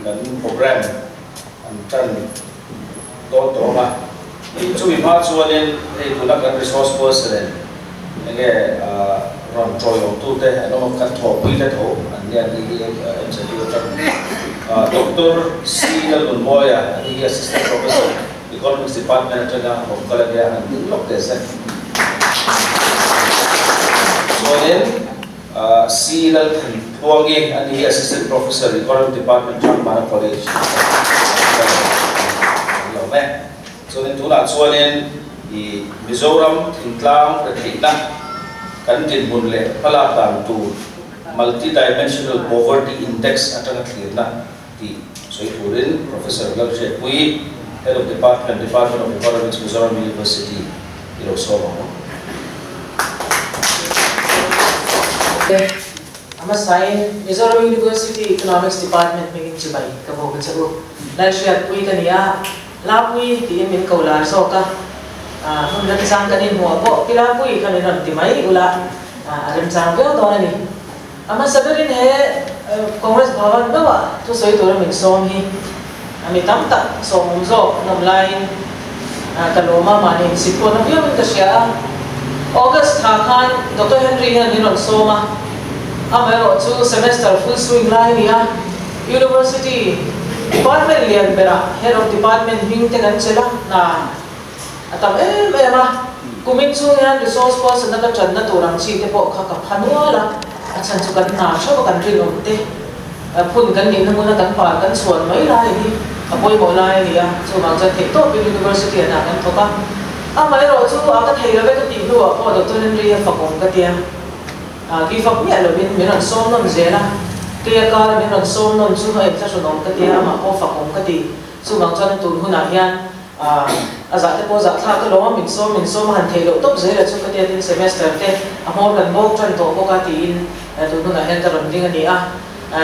kan program an tan to ma chu bi ma chuanin ei tuna kan resource person nge ron troi tu te no kan tho pui te tho an ya ni MCT tan Dr. C. Moya, he is assistant professor economics department at Columbia and Dr. So then C. Puangi, and he is assistant professor economics department at Mana College. So then tula chuanin the Mizoram Thingtlang Rathina Kantin Bunle Palatan to multi-dimensional poverty index at Atlanta. So it would in Professor Lalje Pui, Head of Department of Economics, Mizoram University, Hirosoma. I'm a sign Mizoram University Economics Department making Chibai, Kabo Chabu. Lalje Pui Kania, Lapui, the Emin Kola, Soka, Hundakisankanin Moabo, Pilapui, Kaniran Timai, Ula, Arimsango, Donani. Ama sabihin Congress Bhavan bawa tu soy tu raming som hi ami tamta som umzo online kaloma mani sipo na biyo min kasya August thakan Dr. Henry han ninon soma amero chu semester full swing line ya university department lian bera head of department hing te kan chela na atam ma kumin chu yan resource person na kan na turang chi te po kha ka phanwala Achan sukat na siya bakan rin umte pun kan din mo na kan pa kan suan may lai ni apoy mo lai niya so mangsa to university na kan to ka may ro chu akat hay labe ka tin do ako Dr. Henry fakong ka tiya gi fak ni alobin minan som non zela kaya ka minan som non chu ay sa sunon ka tiya ma ko fakong ka ti so mangsa tun huna yan azate po za tha ka lo min som han thelo top zela chu ka tiya tin semester te amo kan bok tran to ko ka tin tu na hen taron ding ani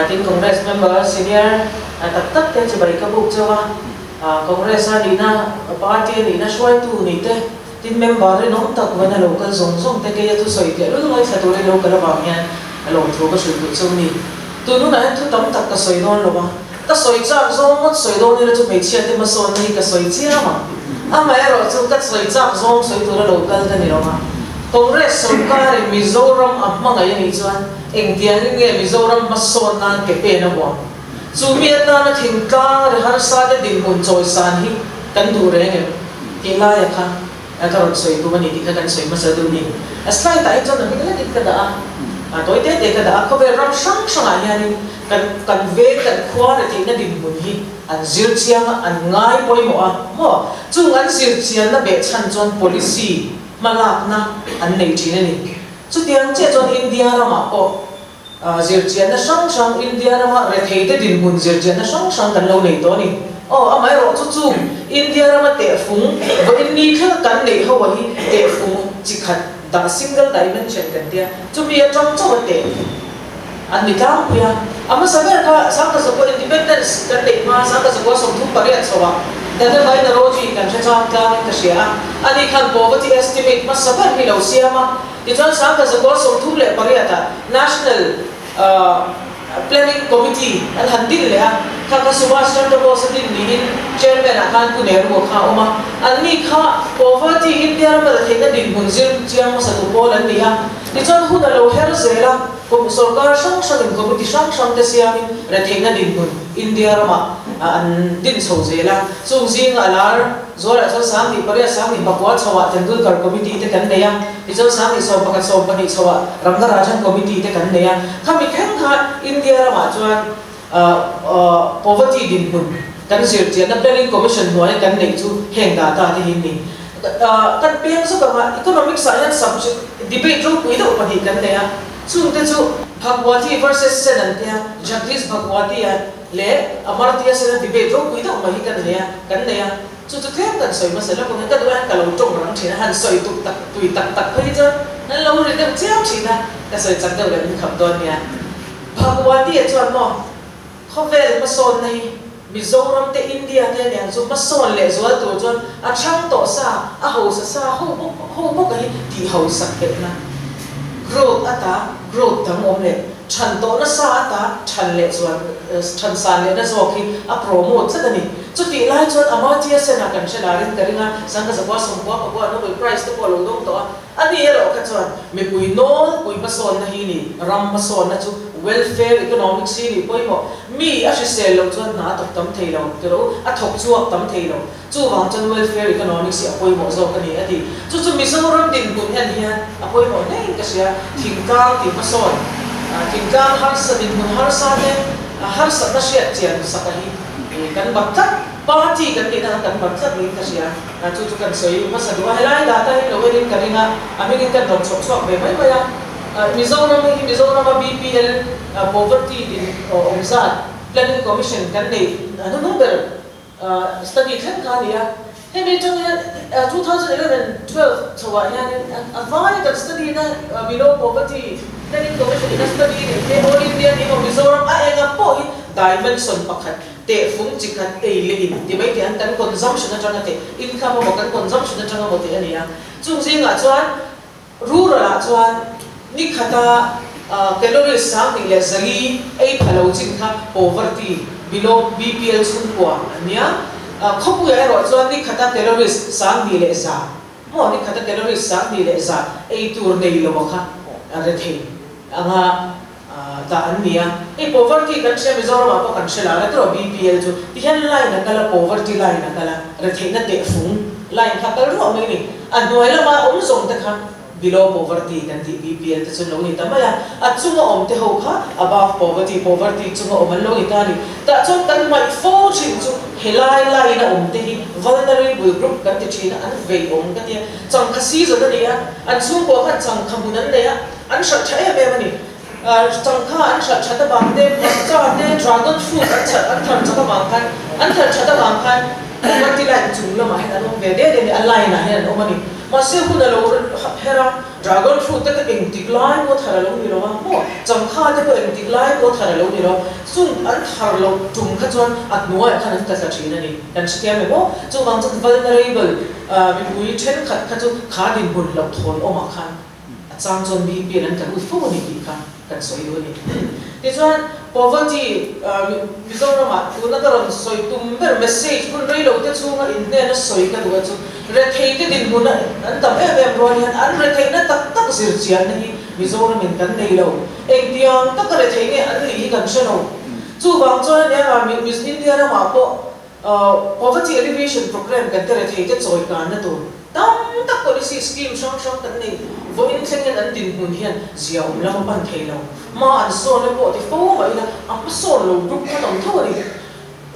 tin congress member senior tak te chibari ka buk chawa congress dina party dina shwai tu ni te tin member re nom tak wana local zong zong te ke ya tu soi te lu lai sa tu re local ba hian along thro ka sui bu chu ni tu nu na tu tam tak ka soi don lo ba ka soi cha zong mot soi don ni chu mei chia te ma son ni ka soi chia ma mai ro chu ka soi cha zong soi tu re local ka ni ro ma Congress Sarkar Mizoram amanga yan ichuan engtian nge Mizoram mason nan ke pe na bo chumiat na thingtlang har sa de din hun choi san hi kan du re nge kila ya kha akaron soi tu mani ti kan soi masadu ni aslai tai chon na mi dit ka da toy te ka da ko be ram sang sang yan kan ve kan quality na din mun hi an zir chiang an ngai poi mo chu an zir chiang na be chan chon policy malak na an nei thina ni chu tiang che chon India rama ko zir chian na sang India rama re theite din mun zir chian na sang kan lo nei to ni amai ro chu India rama te phung bo in ni kha kan nei ho hi te phung chi khat da single dimension kan tia chu mi atang chaw te an ni tam ya ama saber ka sang ka support independence kan nei ma sang ka support som thum pariat chawa Dada by the Roji can check out Kashia, and he can poverty estimate must suffer below Siama. The John Sankas of course of Tule Pariata, National Planning Committee, and Handilea, Kakasumas Chantabos in Chairman Akan Kuneru Kauma, and Nika poverty India, but the Hidden Munzil, Chiamas at Paul and Nia. The John Hudalo Herzela, Sorgar Shangshan in Committee Shangshan the Siamin, Ratina Dimun, India Rama. Din so zela so zing alar zora so sang ni paria sang ni bakwa chawa Tendulkar committee te kan neya ijo sang ni so pakat so pani chawa Rangarajan committee te kan neya khami khang kha India rama chuan poverty din hun kan sir chian na planning commission noi kan nei chu heng data te hin ni kan pem so ka economic science subject debate ro pui do pani kan neya chung te chu Bhagwati versus Senantia Jagdish Bhagwati le amartia sera debate ro pui da mahi kan neya chu them kan soi masala ko ka duan ka lo tong rang thina han soi tu tak tui tak phai cha han lo ri dam chiam thina ka soi chak da le kham don ya Bhagwati a chuan mo khovel mason nei Mizoram te India te ne chu mason le zo tu chuan a thang to sa a ho sa ho bo ka hi ti ho sak na growth ata growth tam om le chan to na sa ta chan le chuan chan san le na zo khi a promote sa ni chu ti lai chuan amatia se na kan chela rin karinga sangka zakwa somwa pakwa no price to polo dong to ani ero ka chuan me pui no pui pason na hi ni ram pason na chu welfare economic siri poimo mi a se lo chuan na tok tam theilo tero a thok chuak tam theilo chu wang chan welfare economic si poimo zo ka ni ati chu mi so ram din bun han hian a poimo nei ka sia thingkang ti pason thingkang har sa din bun har sa ne har sa na sia chian sa ka hi kan bakta party kan ni na kan bakta ni ka sia chu kan soi ma sa dua helai data hi lo rin karinga ami kan ron chok chok be mai ya Mizoram BPL poverty in Omzat Planning Commission kan nei ano number study kan kania hey me chung 2011-12 chawa yan avai kan study na below poverty Planning Commission in study ni all India ni Mizoram enga po dimension pakhat te fung chikat lein di bai te an kan consumption na changa te income mo kan consumption na changa mo te ania chung jinga chuan rural chuan ni khata calories sang ni le zali ei phalo chin kha poverty below BPL sun kwa ania khopu ya ro chuan ni khata calories sang ni le za mo ni khata calories sang ni le za ei tur nei lo kha are the anga ta ania ei poverty kan se Mizoram apa kan se la ra BPL chu ti han line na kala poverty line na kala re the na te fung line kha kal ro mai ni an noi la ma zong ta kha below poverty kan ti BPL te chun lo ni tamaya at chunga om te ho kha above poverty chunga om lo ni ta ni ta chon kan mai fo chin chu helai lai na om te hi vulnerable group kan ti china an ve om ka ti chang khasi zo da ni ya an chung ko kha chang khamunan le ya an sha thae be mani chang kha an sha chata bang de cha de dragon fruit an thar chata bang khan an thar chata bang khan poverty line chung lo ma he an ve de ni alai na he an omani masih pun ada orang hera dragon fruit tak intiklai ko thara lo ni lo mo changkha te ko intiklai ko thara lo ni lo sung an thar lo tum kha chuan at nuai khan ta sa thina ni kan sikia me mo chu wang chu vulnerable mi pui then khat kha chu kha din bun lo thon o ma khan achang chon bi pi lan kan u fo ni bi kha kan soi do ni ti chuan poverty Mizoram ma tu na karon soi tum ber message kun rei lo te chunga in ne na soi ka du chu re thei te din mun an tam em ro ni an re thei na tak tak sir chian ni Mizoram in kan nei lo eng tiang tak re thei ne an li kan se lo chu wang chuan ne ma Miss India na ma po poverty alleviation program kan te re thei te choi kan na tu tam tak policy scheme shang kan nei vo in thleng an din mun hian ziaw lam pan thei lo ma an so le po ti fo mai na a so lo group ka dong tho ni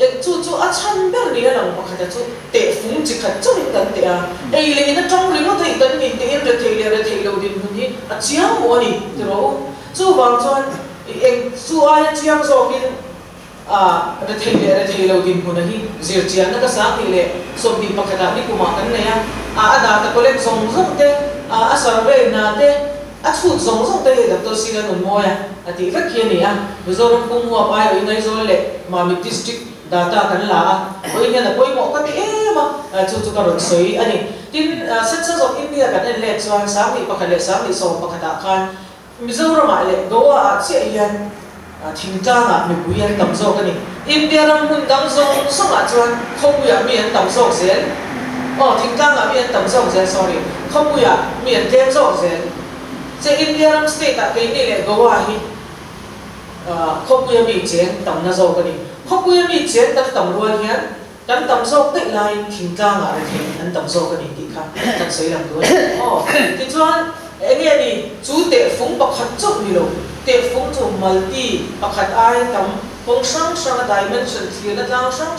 ek chu a chan ber ni lang pakhat chu te fung chi khat chu in kan te a ei le na tong ring thei kan ni te re thei lo din mun hi a chiang mo ni te ro chu wang chuan ek chu a chiang zo kin re thei lo din mun hi zir chiang na ka sa ti le so bi pakhat ni kuma kan ne ya ada ta kolek zong te a survey na te a thut zong te Dr. Sila nun mo ya ati vek hian ni a Mizoram kum wa pai oi ngai zo le mami district data kan la a oi ne poi mo ka ti ma chu ka ron soi ani tin census of India kan le chuan sang ni pakhat le sang ni so pakhata khan Mizoram a le goa a che hian thingtang a mi buyan tam zo ka ni India ram mun dang zong so a chuan khong ya mi an tam zo zel thingtang a mi an tam zo zel sorry khong ya mi an tem zo zel se India ram state a ke ni le goa hi khong ya mi chen tam na zo ka ni khong ya mi chen tak tam rual hian kan tam zo te lai thingtang a re thing an tam zo ka ni ti kha kan sei lam tu ti chuan enge ni chu te fung pakhat chu ni lo te fung chu multi pakhat ai tam kung sang dimension thil na tlang sang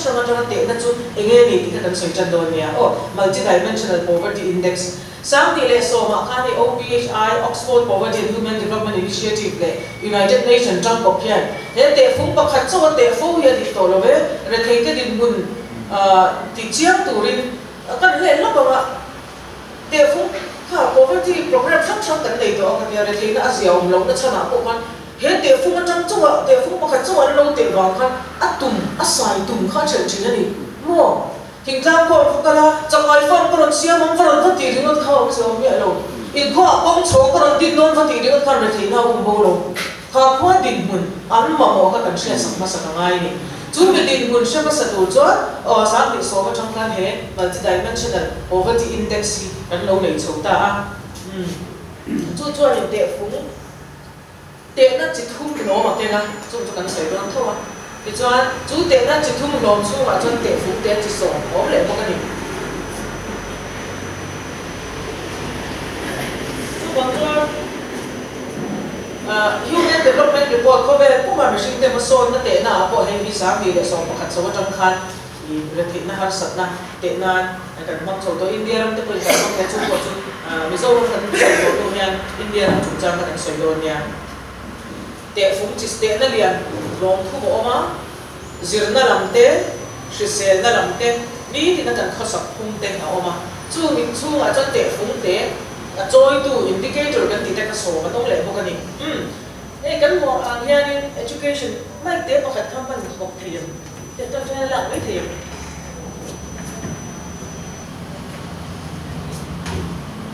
te na chu enge ni ti kan soi chan do nia multi dimensional poverty index sang ti le so ma khani OPHI Oxford Poverty and Human Development Initiative le United Nations tang ko phian he te fung pakhat chu te fu ya di to lo ve re thei te din mun ti chiang turin kan le lo ba te fung poverty program sang kan nei to kan ya re thei na asiaw lo na chana ko kan he te fung atang chuwa te fung pakhat chuwa lo te wa khan atum asai tum kha chen chin ani mo thingtang ko kala changai fam ko ron siam mong ko ron ti ring kha om so mi alo in ko kom cho ko ron ti non ti ring khan re thei na um bo lo ha khua din mun an ma mo ka kan shia sak ma sak ngai ni chu mi din mun shia ma sa tu chuan sang ti so ma thang kan he multidimensional poverty index kan lo nei chho ta a chu chuan in te phung te na chi thum lo ma te na chu kan sai don tho a ti chuan chu te na chi thum lo chu ma chuan te phung te chi so om le mo ka ni chu bang chuan human development report ko be kuma machine te mason na te na po he mi sa mi le so pakhat so tang khan I rethi na har sat na te na kan mak chho to India ram te ko ka mak chu ko chu mi so ram kan so to hian India ram chu chang kan so do nia te phung chi te na lian long khu bo ma zirna lam te shisel na lam te ni ti na kan khosak phung te na oma chu mi chu a chan te phung te a joy tu indicator kan ti ta ka so ma tong le bo kan ni kan mo ang hian education mai te pakhat tham ban bok thiam te to te la mai thiam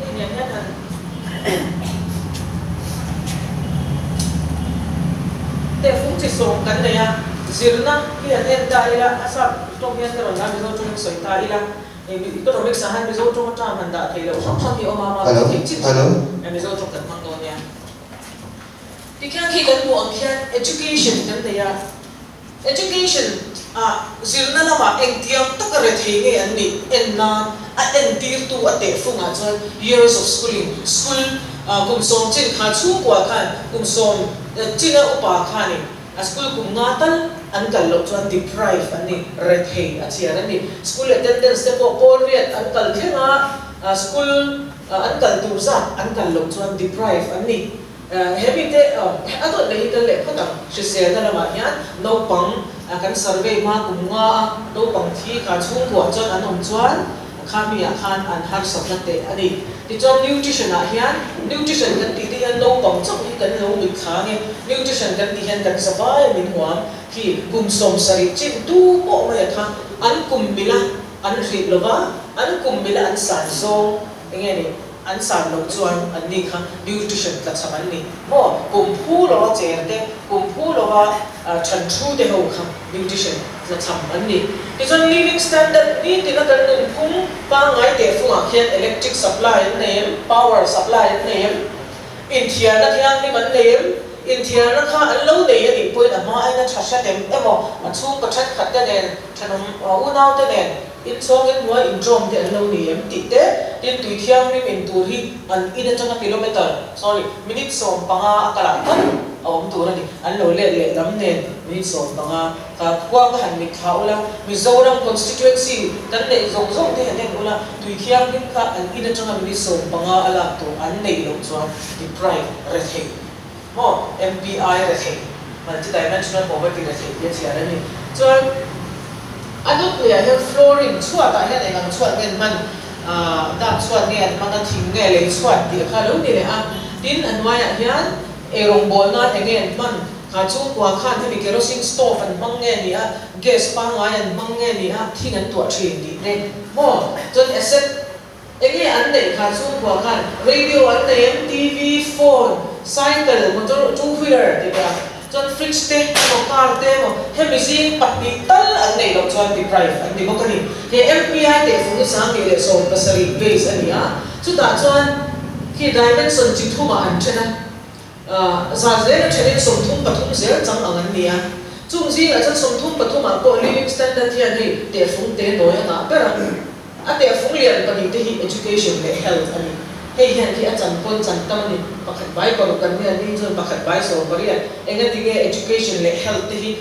ni nya han te phung chi so kan ne ya zirna hian en da ila asa to hian te ron na mi zo chung soi ta ila economic sahan mi zo chung ta man da thei lo sam hi oma ma ti chi mi zo chung kan mang do nia ti kya khi kan mu ang hian education kan ne ya education zirna lama eng tiam tak re thei nge an ni en na a en tir tu a te funga chuan years of schooling school kum som chin kha chu kwa khan kum som china upa khani a school kum nga tal an kal lo chuan deprive ani re thei a chian ani school attendance te po riat an kal thenga school an kal tur za an kal lo chuan deprive ani hebi te ato le kal le phatang shi se na lama hian no pang kan survey ma kum nga no pang thi ka chung ko chuan an om chuan khami a khan an har sak te ani ti chuan nutrition a hian nutrition kan ti hian no pang chok hi kan lo mi kha nge nutrition kan ti hian kan savai min huam ki kum som sari chin tu po ma tha an kum mila an ri lova an kum mila an san zo nge ni an san lo chuan an ni kha nutrition ka chaman ni mo kum phu lo cher te kum phu lo wa chan thu de ho kha nutrition la cham an ni ti chuan living standard ni ti na kan nun phung pa ngai te phunga khian electric supply name power supply name in thia na thiang ni man name in thia na kha an lo nei ani poi na ma ai na thasha tem emo a chung ka that khat da nen thanom u nau te nen in song in wa in drum te lo ni em ti te tin tui thiang rim in tur hi an in a changa kilometer sorry minute som panga akala kan om tur ani an lo le lam nen minute som panga ka kwa ka han mi khaula Mizoram constituency tan le zong zong te hanen ula tui thiang rim kha an in a changa minute som panga ala to an nei lo chuan deprive rethe mo MPI rethe multidimensional poverty rethe ye chiara ni chuan aduk ya he flooring chua ta he nang chua ngen man da chua ngen man thing nge le chua ti kha lo ni le a tin anwa ya hian erong bol na ngen man ka chu kwa khan he kerosene stove an mang nge ni a gas pa nga yan mang nge ni a thing an to thin ni ne mo chon asset enge an nei kha chu kwa khan radio an nei TV phone cycle motor two wheeler ti ba chon fridge te mo car te mo he machine pati tal an nei lo chon deprive an ni mo kani he MPI te fu sa nge le so pasari base ania chu ta chon ki dimension chi thuma an chena za ze na chene som thum pathum zel chang ang an nia chung ji a chan som thum pathum a ko living standard hian hi te phung te no ya na pera a te phung lian pani te hi education le health ani hei hian ki a chan pon chan tam ni pakhat bai ko kan ne ni chon pakhat bai so bariya enga tinge education le health te hi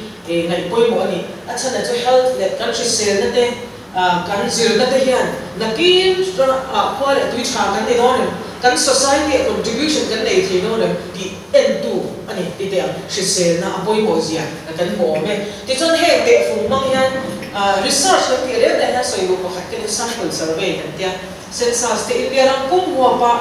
ngai poi mo ani a chan a health le country sel na te kan zir na te hian nakin khwa le tui tha kan ni don kan society contribution kan nei thi no le ti n2 ani ti te shi sel na apoi mo zia kan mo me ti chon he te fu mang hian research ka ti re na so yu ko khat sample survey kan tia census te India ram kum huwa pa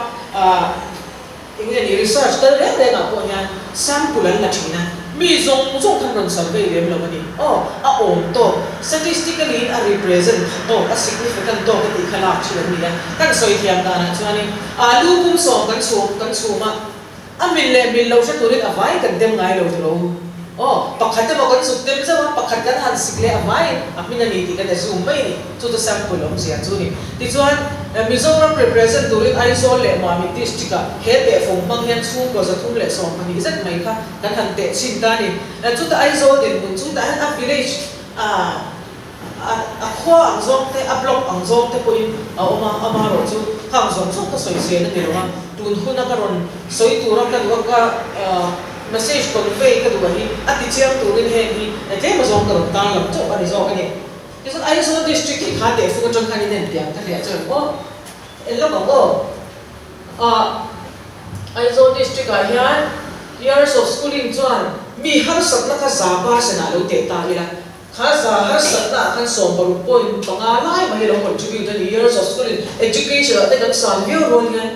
ingre ni research ta re na ko hian sample an la thina mi zong kan ron survey lem lo mani a om to statistically a represent to a significant to ti khala chi ni ya kan soi thiam da na chuani alu kum so kan chu ma min lo sa turin avai kan dem ngai lo tro pakhat ma kan suk dem sa pakhat kan han sikle avai amin ani ti kan zoom mai ni chu to sample om sia chu ni ti chuan Mizoram represent turin aizol le ma mi district he te phong mang hian chu ko za thum le som ani zat mai kha kan han te sin ta ni chu ta aizol din mun chu ta han a village a khwa ang zong te a block ang zong te po in ama ro chu hang zong ka soi se na ni ro tun huna ka ron soi tu ra ka du ka message convey ka du hi ati chiang turin he ni te ma zong ka ron ta lam chu ani zo ka ni Because I saw district ki khate fu ka chon khani nen tiang ka le chon elo ba I saw district a hian years of schooling chuan mi har sat na ka za ba sa na lo te ta ila kha za har sat na kan som baru point panga lai ma lo contribute to years of schooling education te kan san view ro hian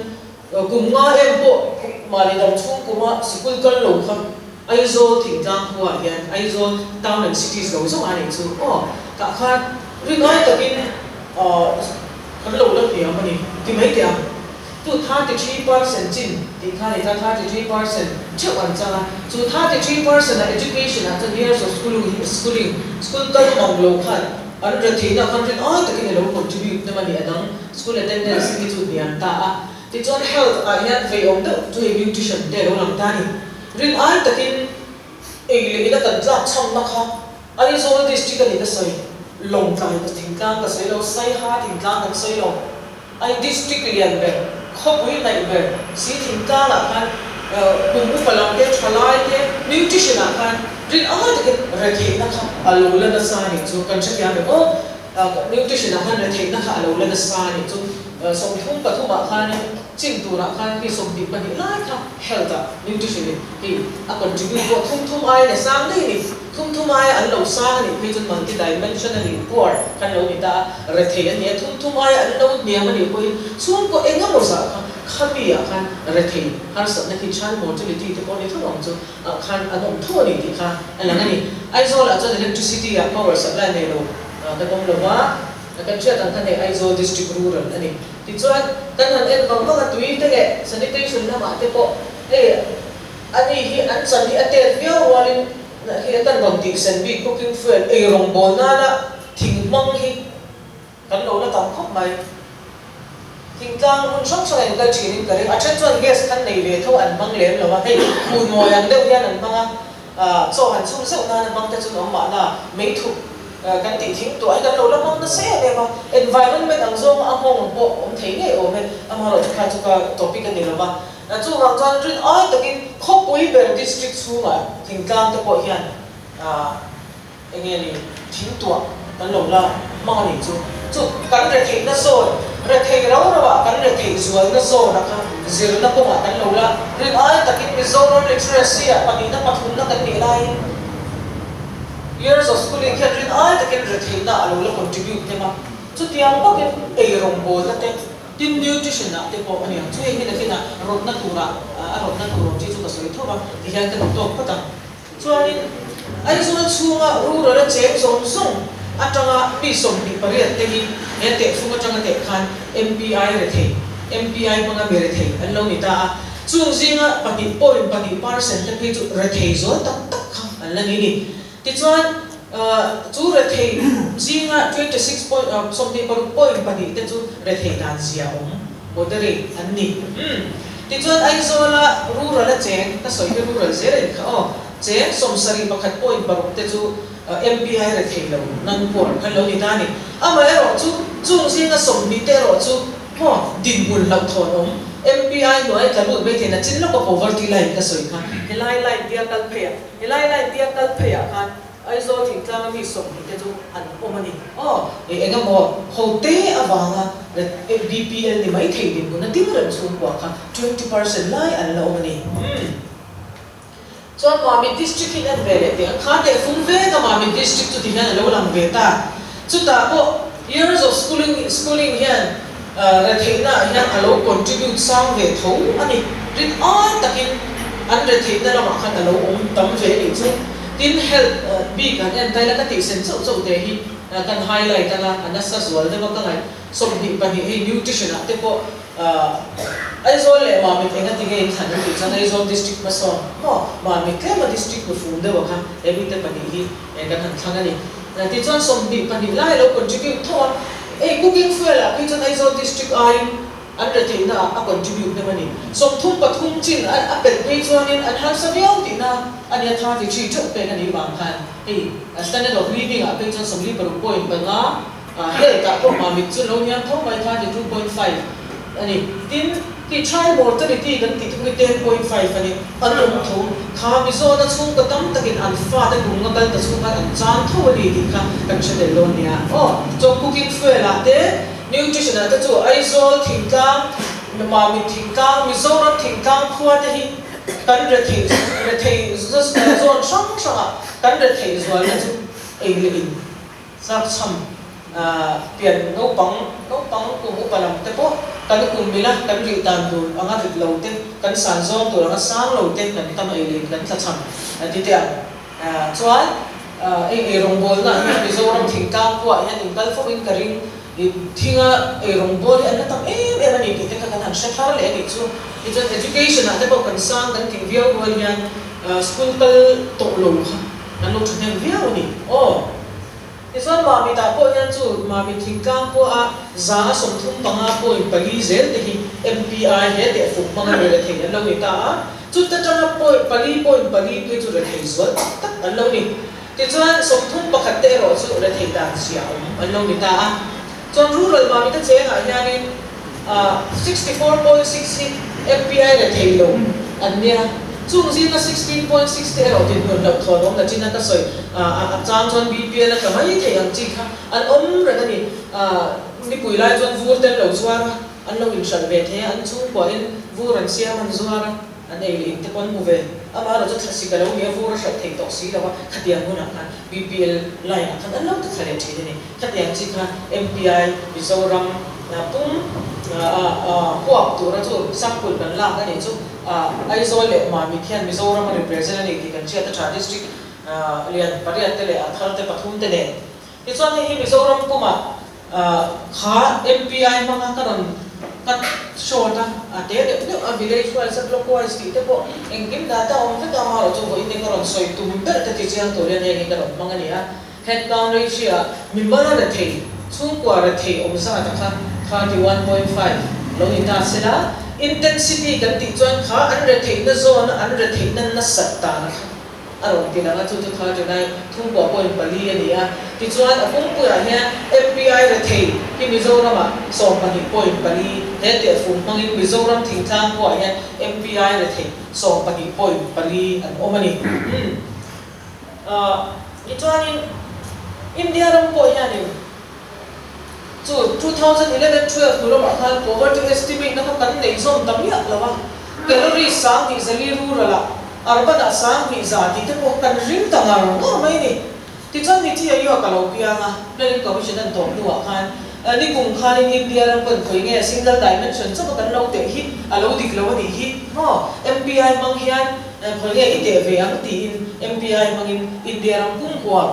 kum nga em po ma ni dam chung kuma school kan lo kham I saw thing tang huwa hian I saw town and cities lo so ani chu cả khan ri nói tập in kan lo la pia mani ti mai tia tu 33% chin ti kha ni 33% che wan cha chu 33% of education at the years of schooling school kan mong lo khan an ra thi na kan ri ta kin lo contribute na mani adang school attendance ki chu nian ta ti chon health a hian ve om da tu nutrition de lo lang ta ni rin ai takin engle ina kan tlak cham na kha ai zo district ni ka sai long kai ka thingkang ka sai lo sai ha thingkang kan sai lo ai district lian be khopui nai be si thingkang la kan kumbu palam te thalai te nutrition a kan rin a ta ke rakhe na kha alo la na sa ni chu kan cha ya be nutrition a kan rakhe na kha alo la na sa ni chu som thum ka thuma khan chim tu ra khan ki som di pani lai kha health nutrition ki a contribute ko thum ai na sang nei ni thum ai an lo sa ni pe chun multi-dimensionally poor kan lo ni ta rathe ani thum ai an lo ni amani ko sun ko enga mo sa khabi a kan rathe har sa na ki chan mortality te ko ni thong chu khan anom tho ni ti kha ala ngani ai zo la cho electricity a power supply ne lo ta kom lo wa kan chia tan kan ai zo district rural ani ti chuan kan han en bang bang tui te le sanitation na ma te ko ani hi an chan ni ate view walin hi tan bang ti sen bi cooking fuel rong bol na la thing mang hi kan lo na tam khop mai thing tang hun sok sok en ka chin ka ring a chen chuan gas kan nei ve tho an bang lem lo wa hei mu no yang deuh hian an banga so han chung seu na bang ta chu ma na mei thu kan ti thing to ai kan lo la mang na se le ba environment ang zo ang hong bo om thei nge o me amaro kha chu ka topic ani lo ba na chu wang chan rin ai takin khopui ber district chu ma thingkang te po hian enge ni thing to kan lo la ma ni chu kan re thei na so re thei ro ba kan re thei zual na so na kha zir na ko ma kan lo la rin ai takin Mizoram literacy a pani na pathum na kan ni lai years of schooling can rin ai ta ken rathei na alo la contribute te ma chu tiang ba ken ei rong bol na te tin nutrition na te ko ani chu hi na kina rot na tura a rot na turo chi chu ka soi thoba ti hian kan to pata chu ani ai chu na chunga ru ro la che som song atanga pi som ni pariat te hi ne te fu ma changa te khan MPI rathei MPI banga be rathei an lo ni ta chung jinga pani point pani percent te phi chu rathei zo tak tak kham an la ni ti chuan chu rathei jinga 26 point something point pani te chu rathei dan sia om bodare anni ti chuan ai zola rural la cheng ta soi rural zere kha cheng somsari pakhat point baruk te chu MPI rathei lo nan por kan lo ni ta ni ama ero chu chung jinga som ni te ro chu din bul lau thon om MPI noi ka lu be thena chin lo ko poverty line ka soi kha helai line dia kal phea khan ai zo thing tlang mi som ni te chu an omani enga mo hote awanga BPL ni mai thei din na ting ran chung kwa kha 20% lai an lo omani so ma mi district in vele te kha te fum ve ka ma mi district tu tin na lo lang ve ta chu ta ko years of schooling hian rathei na hian alo contribute sang ve tho ani rin ai takin an rathei na ma khan alo tam ve ni chu tin health big an tai la ka ti sen so de hi kan highlight ala anasa zual de ba ka ngai som hi pani hi nutrition te ko Aizol le mami tenga tinga in thanan ti chang Aizol district ma so mo mami klema district ma fum de wa kha everything pani hi kan han thangani ti chon som bi pani lai lo contribute thon cooking fuel a ki chon Aizol district ai under the na a contribute ne mani som thum pathum chin a pet pe chon in an han sabiao ti na an ya tha ti chi chok pe kan hi wang khan standard of living a pe chon som li per point ba nga he ka ko mami chu lo nyam thong mai tha 2.5 ani tin ki try mortality kan ti tu 10.5 ani anum thum kha mi zo na chung ka tam takin an fa ta gung ngal ta chung ka an chan tho li ti kha kan chede lo nia so cooking fuel la te nutrition ta chu Aizol thingkang mami thingkang mi zo ra thingkang khwa te hi kan re thei just zone sang sang kan re thei zo na chu ei le in sak cham pian no pang ku mu palam te po kan kun mila kan ri tan du anga rit lo te kan san zong tu anga sang lo te kan tam ai le kan tha cham ti te chuan ei rong bol na mi zo ram thingkang ko ya ning kal fo in karing thinga ei rong bol an tam ani ti te kan han sha thar le ni chu it's an education at the kan sang kan ti viau wal yan school kal to lo kan lo thne viau ni Iswan mami ta po yan chu mami thingkang po za som thum panga po pali zel te hi MPI he te fu manga le thing an lo ni ta chu ta tanga po pali pe chu le thei zual tak an lo ni ti chuan som thum pakhat te ro chu le thei dan sia an lo ni ta chuan rural mami ta che ha hianin 64.60 MPI le thei lo an nia chung zin na 16.6 te ro tin nun lo thon na chin na ka soi chang chon BPL na kamai the yang chi kha an ra ni ni puilai chon vur ten lo zuara an lo in shan ve the an chu po in vur an sia man zuara an ei le te kon mu ve ama ra chu thasi ka lo ni vur sha thei to si lo khatiang huna kha BPL lai na khan an lo ta khale the ni khatiang chi kha MPI Mizoram na pum huap tu ra chu sampul kan la ka ni chu Aizol le mami khian Mizoram represent ni kan chia ta district lian pariat te le athar te pathum te ne ti chuan hi Mizoram puma kha MPI manga karon kat shota ate de village wise block wise ti te po engim data on ta ma ro chu voi te karon soi tu ber te ti chiang to le ne karon manga ni head count ratio mimbara de thei chung kwa ra thei om sa ta kha 31.5 lo in ta sela intensity kan ti chuan kha an re thei na zone an re thei na sat ta na arong ti na chu chu kha tu nai thung ko point pali ani ti chuan apung pura he MPI re thei ki Mizoram so pani point pali he te fu mangin Mizoram thingthang ko he MPI re thei so pani point pali an omani ti chuan in India ram ko he ani chu 2011-12 kuro ma khal poverty estimate na kan nei zom tamia lawa calorie sang ti zali rural urban asang hi za ti te ko kan ring tangar no mai ni ti chan ni ti ayo ka lo pia nga planning commission an tom lu khan ni kum khan in India ram kon khoi nge single dimension chama kan lo te hi alo dik lo ni hi no MPI mang hian khoi nge ite ve ang ti in MPI mang in India ram kum kwa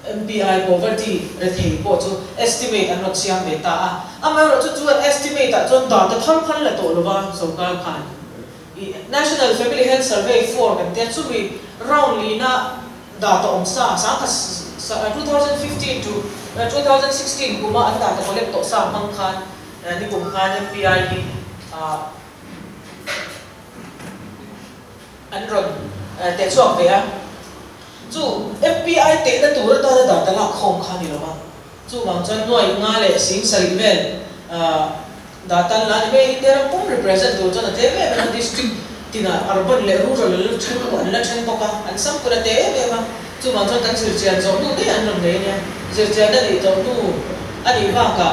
MPI poverty re thei po chu estimate an not siam beta ama ro chu an estimate ta chon da ta tham khan la to lova so ka khan National Family Health Survey 4 kan te chu bi roundly na da ta om sa ka 2015 to 2016 kuma an da ta collect to sa mang khan ni kum khan MPI ni an ron te chuak ve chu MPI te na tur ta da ta la khom khan ni lo chu mang chan noi nga le sing sari vel data la me India pum represent to chana te me na district tina urban le rural le than ko an la than to ka an sam pura te me ma chu mang chan kan sir chian zo tu te an ram ne ne sir chian da ni zo tu ani ba ka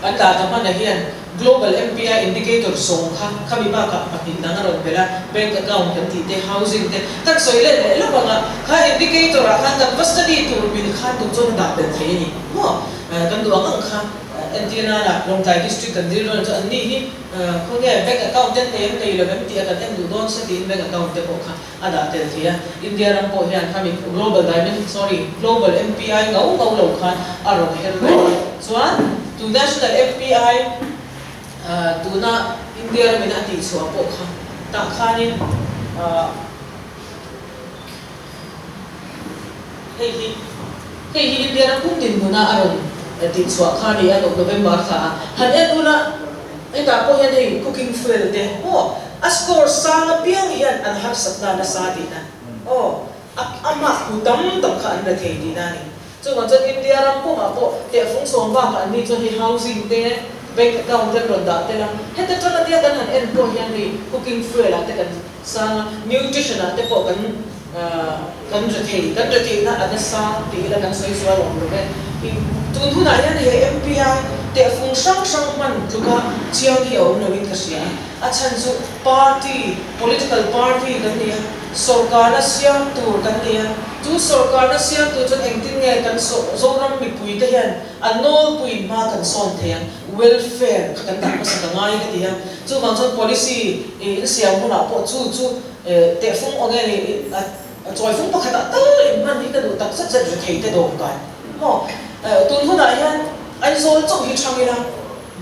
an da ta man hian global MPI indicator song kami ba ka patin na ron bela bank account kan ti te housing te tak soile le la ba kha indicator kan kan study tur bin kha tu chon da te the ni mo kan du ang kha antina na long tai district kan dir ron an ni hi ko nge bank account te te nei lo kan ti kan en du don sa ti bank account te ko kha ada te thia India ram ko hian kami global MPI ngau lo kha aro her chuan to national MPI tuna India mina ati so po kha ta khanin hei India na kum din muna aron ti so khani ano November kha han tuna ai ta po yan hei cooking fuel de askor sa piang yan an har satna na sa di na ama kudam tam kha an na thei di na ni chu ma chan India ram po ma po te phung som ba ka ni chu hi housing te bank account te ron da te la heta chan dia kan han en po yan ni cooking fuel te kan sa nutrition te po kan kan re thei na an sa ti la kan soi swa rom lo ke tun hu na yan he MPI te phung sang man tuka chiang hi om no win ka sia achan chu party political party kan dia sarkar na siam tur kan dia tu sarkar na siam tu chon engtin nge kan zoram mi pui te hian anol pui ma kan son the welfare kan ta pa sa ngai ka dia chu mang chon policy in siam huna po chu te phung onge ni choi phung pakhat ta man ni ka du tak sat sat thei te dong kai mo tun huna hian ai zol chok hi thamila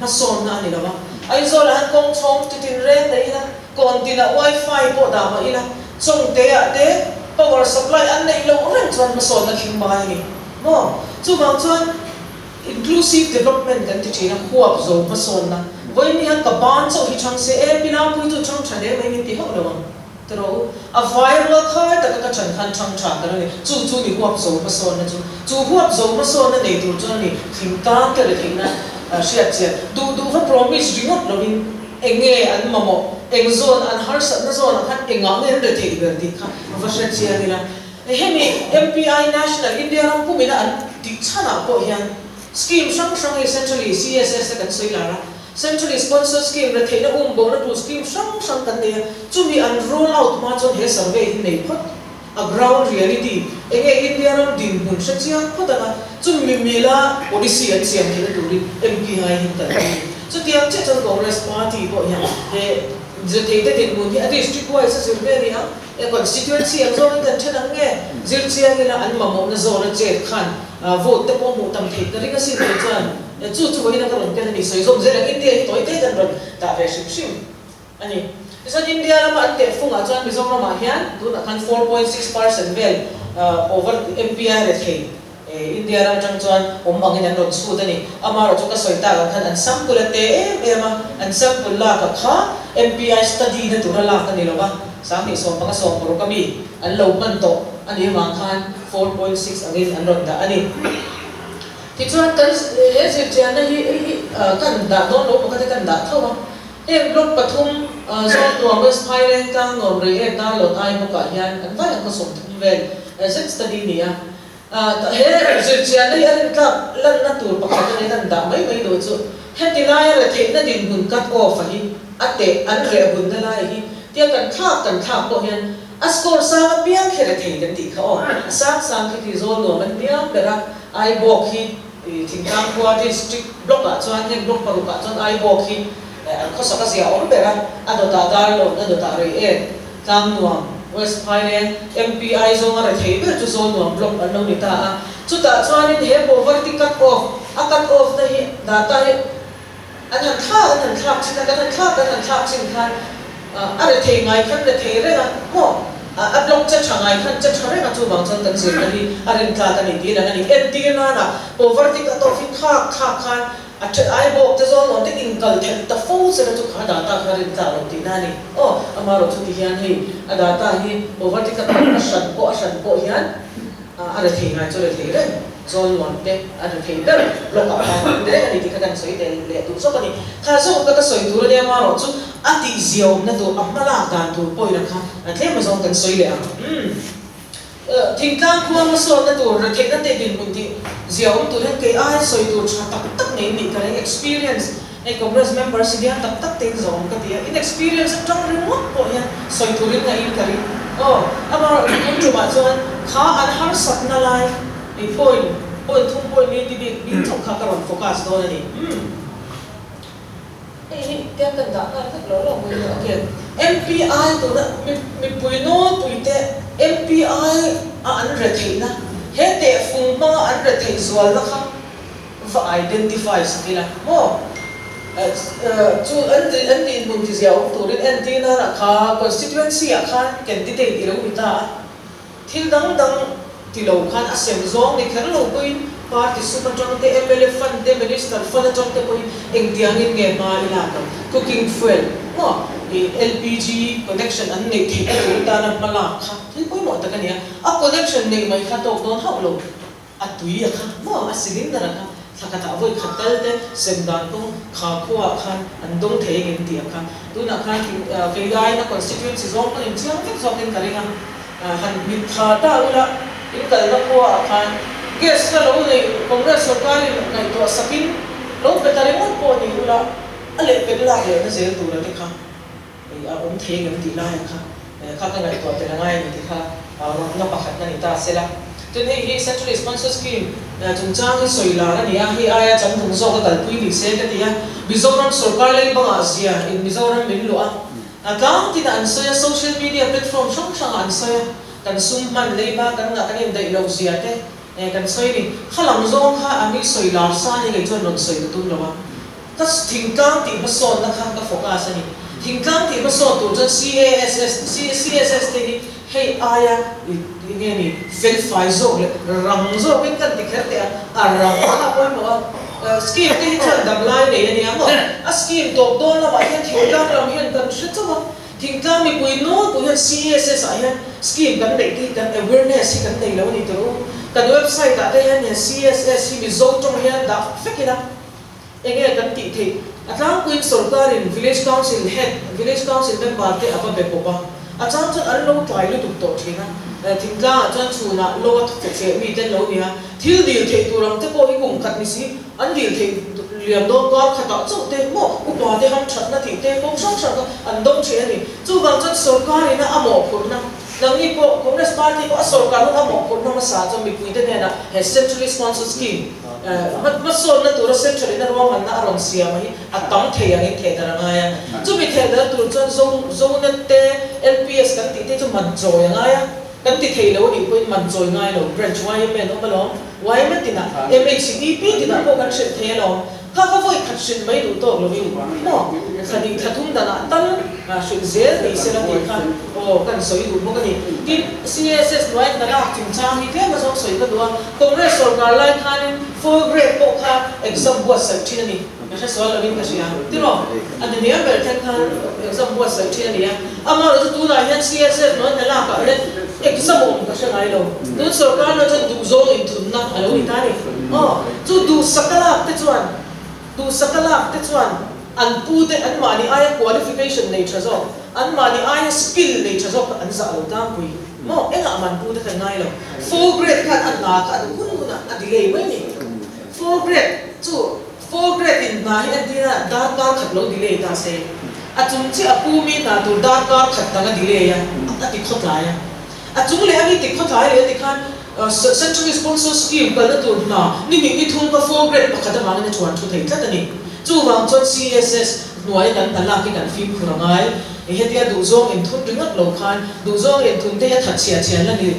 ma son na ni lawa ai zol han kong chong titin re nei na kon tina wifi po da ma ila chong te power supply an nei lo ren chuan ma son na khing mai ni mo chu bang chuan inclusive development kan ti thina khuap zo ma son na voi ni han ka ban chok hi thang se pina pui chu chang thane mai ni ti ho lo tero a viral khai ta ka chan khan chang cha ka ni chu ni khuap zo ma son na chu khuap zo ma son na nei tur chu ni thing ka ke le thing na shia chia du va promise ringot lo in enge an mamo engzon an har sat na zon khan engang en de thei ber di kha va shia chia ni la hemi MPI national India ram pu mina an ti chana po hian scheme sang essentially CSS kan soi la centrally sponsored scheme re theina bo na tu scheme sang kan ne chumi an roll out ma chon he survey nei phot a ground reality enge India ram din hun sachia photanga chumi mila policy an siam thina turi MPI hin ta so tiang che chon Congress party bo ya he je theite tin mun hi district wise survey ni a constituency ang zone kan thanang nge zir chia ni la an mamom na zone che khan vote te po mu tam thei ka ringa sin te chan chu voi na karon kan ni soi zom zela India hi toi te kan ron ta ve shim ani isa India la ma ante funga chan Mizoram ma hian du na kan 4.6% bel over MPI re thei India ram chang chuan omang in ron su dani amaro chu ka soi ta kan an sample te ema an sample la ka kha MPI study na tu la ka ni lo ba sang ni som panga som ro kami an lo man to ani mang khan 4.6 again an ron da ani ti chuan kan he se chian na hi kan da don lo ka kan da thawa e block pathum zon to west thailand ka ngom re e ta lo ai mo ka hian an vai an ko som thum vel set study ni a he se chian na an ka lan na tur pakhat ne kan da mai do chu he ti lai re the na din hun cut off hi ate an re hun da lai hi tia kan kha po hian askor sa piang khere thei kan ti kha sang ki zon lo man piang bera ai bok hi thingkang khua district block a chuan hen block paru ka chuan ai bok hi khosa ka sia om bera adota dar lo adota re tang nuam west thailand MPI zong a thei ber chu zon nuam block an lo ni ta chu ta chuan in he poverty cut off da hi data hi an han thak chin khan a re thei ngai khan le thei re mo a block cha changai khan cha thare na chu bang chan kan sir ni a rin tha kan ni na ni ti na poverty cut off in kha khan a che ai bok te zon on te inkal the ta fo se na chu kha data kharin ta lo ti na ni amaro chu ti hian hi a data hi poverty cut off a shan po hian a re thei ngai chu le thei re zon lon te a re thei ber block a de ani ti kan soi de le tu so kan ni kha so ka soi tu le amaro chu ati ziom na tu amala dan tu poi na kha atle ma zong kan soi le thingkang khuwa ma so na tu ra thek na te din mun ti ziom tu ren ke ai soi tu cha tak nei ni ka experience ai Congress member si dia tak te zom ka ti inexperience tang remote po ya soi tu ren na in kari amar kun tu ma chuan kha an har sat na lai ai point thum point ni ti bi thok kha ka ron focus do na ni dia kan da ka lo mo okay MPI tu na mi pui no pui te MPI an re thei na he te fung ma an re thei zual na kha va identify sakila mo chu an ti mun ti ziau turin an ti na kha constituency a khan candidate ilo ita thil dang ti lo khan asem zong ni kher lo puin party super chong te MLA fund te minister fund chong te puin eng tiangin nge ma ila ka cooking fuel mo LPG connection an nei thi ta na mala kha thil poi mo ta kania a connection nei mai kha tok don hau lo atui kha mo a cylinder kha thakata voi khatal te semdan ko kha khuwa khan andong the ngin ti kha tu na khan ke gai na constituency zong ko in chiang ke zong ken karinga han mit kha ta ula in kal na khuwa khan gas na lo nei congress sarkar ngai to sakin lo betare mon po ni ula ale pe la le na zel tu ra te kha a om the ngin ti la kha kha ka ngai to te ngai ni ti kha na pakhat na ni ta sela tun hi central sponsor scheme chung chang soi la na nia hi aya cham thung zo ka kal pui ni se ka tia Mizoram sarkar le bang asia in Mizoram min lo a account in an social media platform shong shang an soya kan sum man le ba kan nga kan dai lo zia te kan soi ni khalam zong kha ami soi la sa ni le chon non soi tu lo wa ta thingkang ti ba son na kha ka focus ani thingkang ti ba so tu jan CSS te ni hey aya nge ni verify zo le rang zo pen kan ti kher te a rang ha poi mo scheme te hi chan dam lai ne ni amo a scheme to don la ma hian thingkang lam hian kan shit zo thingkang mi pui no ku hian CSS a hian scheme kan dei ti kan awareness hi kan dei lo ni to kan website ta te hian CSS hi mi zo tong hian da fekina enge kan ti the atlang kuin sarkar in village council head village council member te apa be ko ba achang chon an lo tlai lu tuk to thina thingla chon chuna lo thuk che mi ten lo nia thil dil the turam te ko hi kum khat ni si an dil the liam do ko khata chu te mo ku pa te ham that na thi te ko sang sang an dong che ni chu bang chon sarkar ina amo phurna nang ni ko congress party ko sarkar no amo phurna ma sa chon mi pui te ne na he centrally sponsored scheme ma so na tur central ina ro man na aron sia mai atang the yang the da nga ya chu mi the da tur chon zo na te LPS kan ti te chu man jo ya nga ya kan ti thei lo ni pui man jo nga lo branch wai me no ba lo wai ma ti na MHCDP ti na ko kan se the lo ka voi khat shin mai lu to lo wi no khadi khathum da na tan shin zel ni se la ti khan o kan soi lu mo kan ni ti CSS right na la chung chang ni te ma so soi ka do congress sarkar lai khan full grade ko kha exam was sa thi ni ma sa so la win ka sia ti ro an ni am ber thak khan exam was sa thi ni ya ama ro tu na yan CSS no na la ka re exam om ka sa ngai lo tu sarkar no chen du zo in thun na alo ni ta ni chu du sakala te chuan tu sakala te chuan an pu te an mani aya qualification nature zo an mani aya skill nature zo an za lo ta pui mo enga man pu te kan ngai lo full grade khat an na ka an kun na adilei mai ni full grade in na hi adira da ka khat lo delay ta se a chung chi a pu mi na tu da ka khat ta ga delay ya a ti khot la ya a chung le ani ti khot la le ti khan central sponsor scheme ka na tur na ni mi thung ka full grade pakhat ma na chuan thu thei tlat ani chu wang chon CSS nuai kan tala ki kan film khrangai e hetia du zong in thun ringat lo khan du zong in thun te ya that chia chia la ni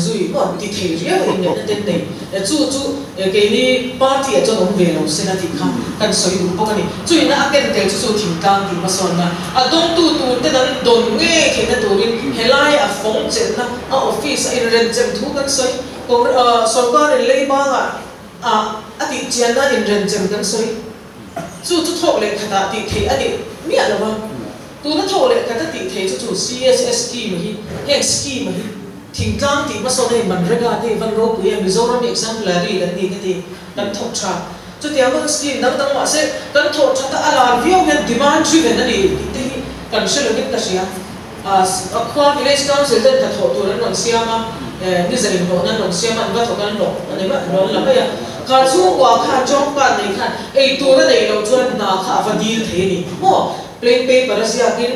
zui mo ti thei ria in ne ten nei chu ke ni party a chon om ve lo se na ti kha kan soi du po kani chu ina aken te chu thing tang ti ma son na a dong tu te dan don nge ke na turin helai a phong chen na a office in ren chem thu kan soi ko sarkar in lei ba ga a ti chian na in ren chem kan soi chu thok le khata ti thei ani mi ala ba tu na thok le khata ti thei chu CSS scheme hi heng scheme hi thingkang ti ma so nei man rega te van ro pu ya Mizoram exemplary kan ni ti kan thok cha chu ti ama scheme dang ma se kan thok cha ta ala view hen demand driven ani ti kan se lo ka sia kwa village council den ta thok tu ran non siama ni zarin ho nan non siama ba thok kan lo ani ba lo la ba ya ka chu wa kha job ka nei khan ei tu na nei lo chuan na kha va deal the ni mo plain paper asia kin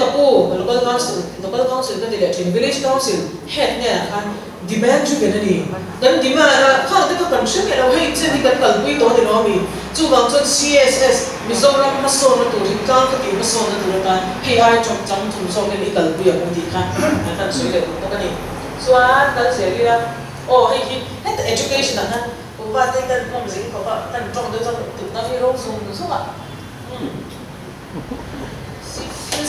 ka pu local council ka dile thin village council head ne khan demand driven ani dan demand kha ta ka pension ke lo hei chen ni kan kal pui to ni lo mi chu bang chon CSS Mizoram ma so na tu rin ka ti ma so na tu ta hei ai chok chang thum so ke ni kal pui ya ti khan kan soi le ko ka ni so a kan se ri la hei hi het education na ba te kan mom zing ko ba tan trong de tu na ni ro sung so ba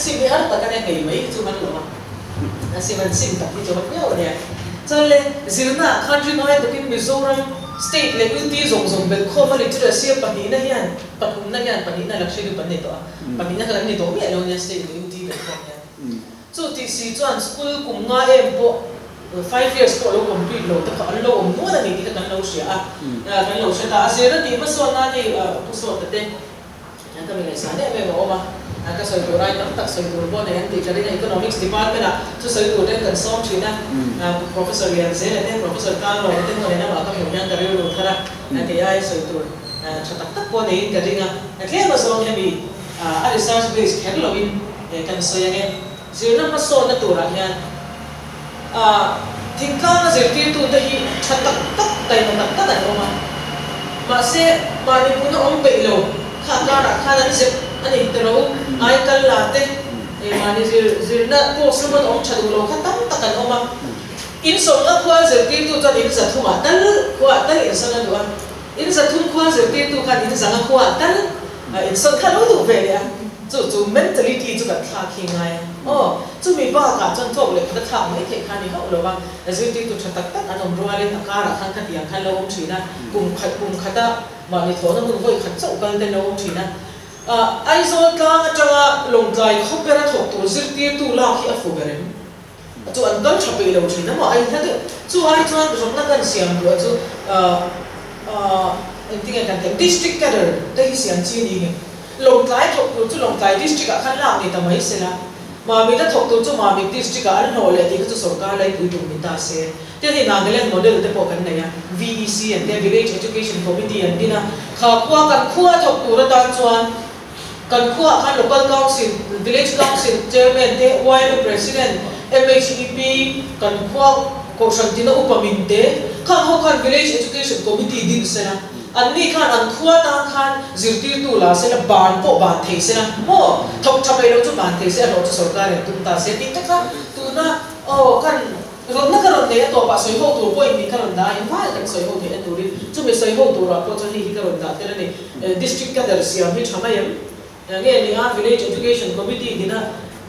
si bi har ta kan ngai mai chu man lo ma si man sim ta ki chu man yo ne chale zirna country noi to kin Mizoram state le uti zong bel khoma literacy pani na yan patum na yan pani na lakshmi pani to pani na kan ni to mi lo ne state le uti bel khom yan chu ti si chuan school kum nga em bo 5 years ko lo complete lo ta ka lo mo na ni ti kan lo sia kan lo sia ta azera ti ma so na ni so ta te na ka mi le sa ne me mo ma ka soi tu rai tak soi tu bo ne ti ka ri economics department a chu soi tu den kan som china professor yan ze ne professor kan lo ne mo ne na ka mo yan ka ri lo thara na ti ai soi tu cha tak bo ne ka ri nga tle ma so ne mi a research based kan lo in kan soi ne zirna ma so na tu ra yan thingkang zirti tu ta hi chatak tak tai na tak ta no ma se mani puna om pe lo kha ka ra kha na se ani tero ai kal la te mani zirna ko suman om chadu lo kha tam ta kan oma in so na khwa zirti tu ta in sa thuma dal khwa dal in sa na do in sa thum khwa zirti tu kha in sa na khwa dal in sa kha lo du ve ya chu mentality chu ka tha khi ngai chu mi ba ka chan thok le ka tha mai the khani ho lo bang azin ti tu thatak tak anom ruale akara khan ka tiang khan lo om thina kum khata ma ni thona mun voi khat chau kal te lo om thina ai zol ka atanga longkai khopera thok tu zirti tu la khi afu berem chu an dal chape lo thina ma ai hadu chu ai chuan rong na kan siam du chu entinga kan district cadre te hi siam chi ni longkai thok tu chu longkai district a khan la ni ta mai sela ma mi ta thok tu chu ma mi district a an no le ti chu sarkar lai pui tu mi ta se te ni Nagaland model te po kan na ya VEC and the village education committee and dina kha kwa kan khua thok tu ra ta chuan kan khua khan local council village council chairman te YM president MHEP kan khua ko shantina upamin te khan ho khan village education committee din sela anni khan an khua ta khan zirti tu la se la ban po ban thei se na mo thok thamai lo chu ban thei se lo chu sarkar e tum ta se ti ta kha tu na kan ron na karon ne to pa soi ho tu po mi karon da in vai kan soi ho the tu ri chu me soi ho tu ra ko chu hi karon da te ni district ka dar sia mi thamai em nge ni a village education committee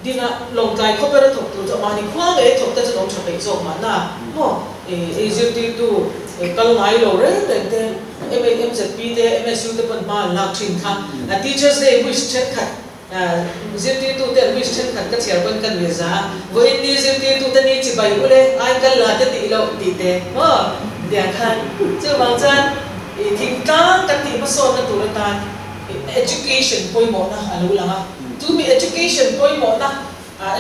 dina longkai khopera thok tu cha mani khwa ge thok ta chu long thamai zo ma na mo e zirti tu kal ngai lo re te MZP te MSU te pan ma lak thin kha teachers day wish chen khat zirti tu te wish chen khat ka chiar ban kan veza wo in ni zirti tu te ni chi bai ule ai kal la te ti lo ti te dia khan chu bang chan thing tang ka ti ma so na tu ra tan education poi mo na alu langa tu mi education poi mo na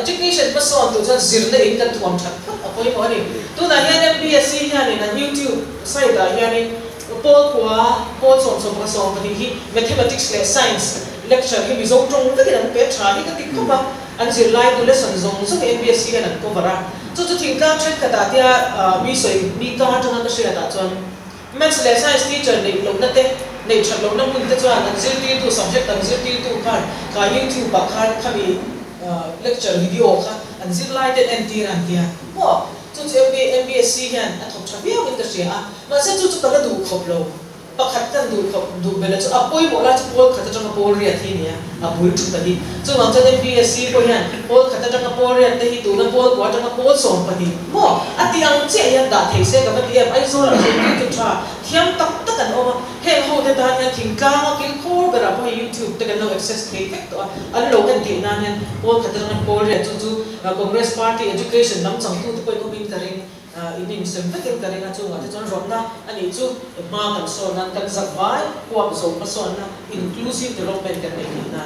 education ma so tu chan zirna in kan thom that poi mo ni tu na hian MBSC hian ni na YouTube sai da hian ni Paul som ka som pani hi mathematics le science lecture hi mi zo tong ka kiran pe tha hi ka tik khapa an zir lai du lesson zong so MBSC kan ko bara chu thing ka threat ka ta tia mi soi mi ka tang ka share ta chuan maths le science teacher nei lo na te nei thak lo na mun te chuan an zir ti tu subject an zir ti tu khan ka YouTube ba khan khami lecture video kha an zir lai te NT ran tia chu MBSC hian a thok thabiao in ta sia ma se chu kala du khop lo pakhat kan du bela chu apoi mo la chu pol khata tang pol ria thi nia a bul chu ta hi chu ma cha MBSC ko hian pol khata tang pol ria te hi tu na pol ko tang pol som pani mo atiang che ya da thei se ka ma ti ai zo la chu tu tha thiam tak tak an oma he ho te ta nya thing ka ma kil khor bera pa YouTube te kan no access ke tek to an lo kan ti na nen pol khata tang pol ria chu Congress Party education nam chang tu te ko min karing in sem vekin karing chu nga te chon ron na ani chu ma kan so nan kan zak vai ko so pa so na inclusive development kan nei na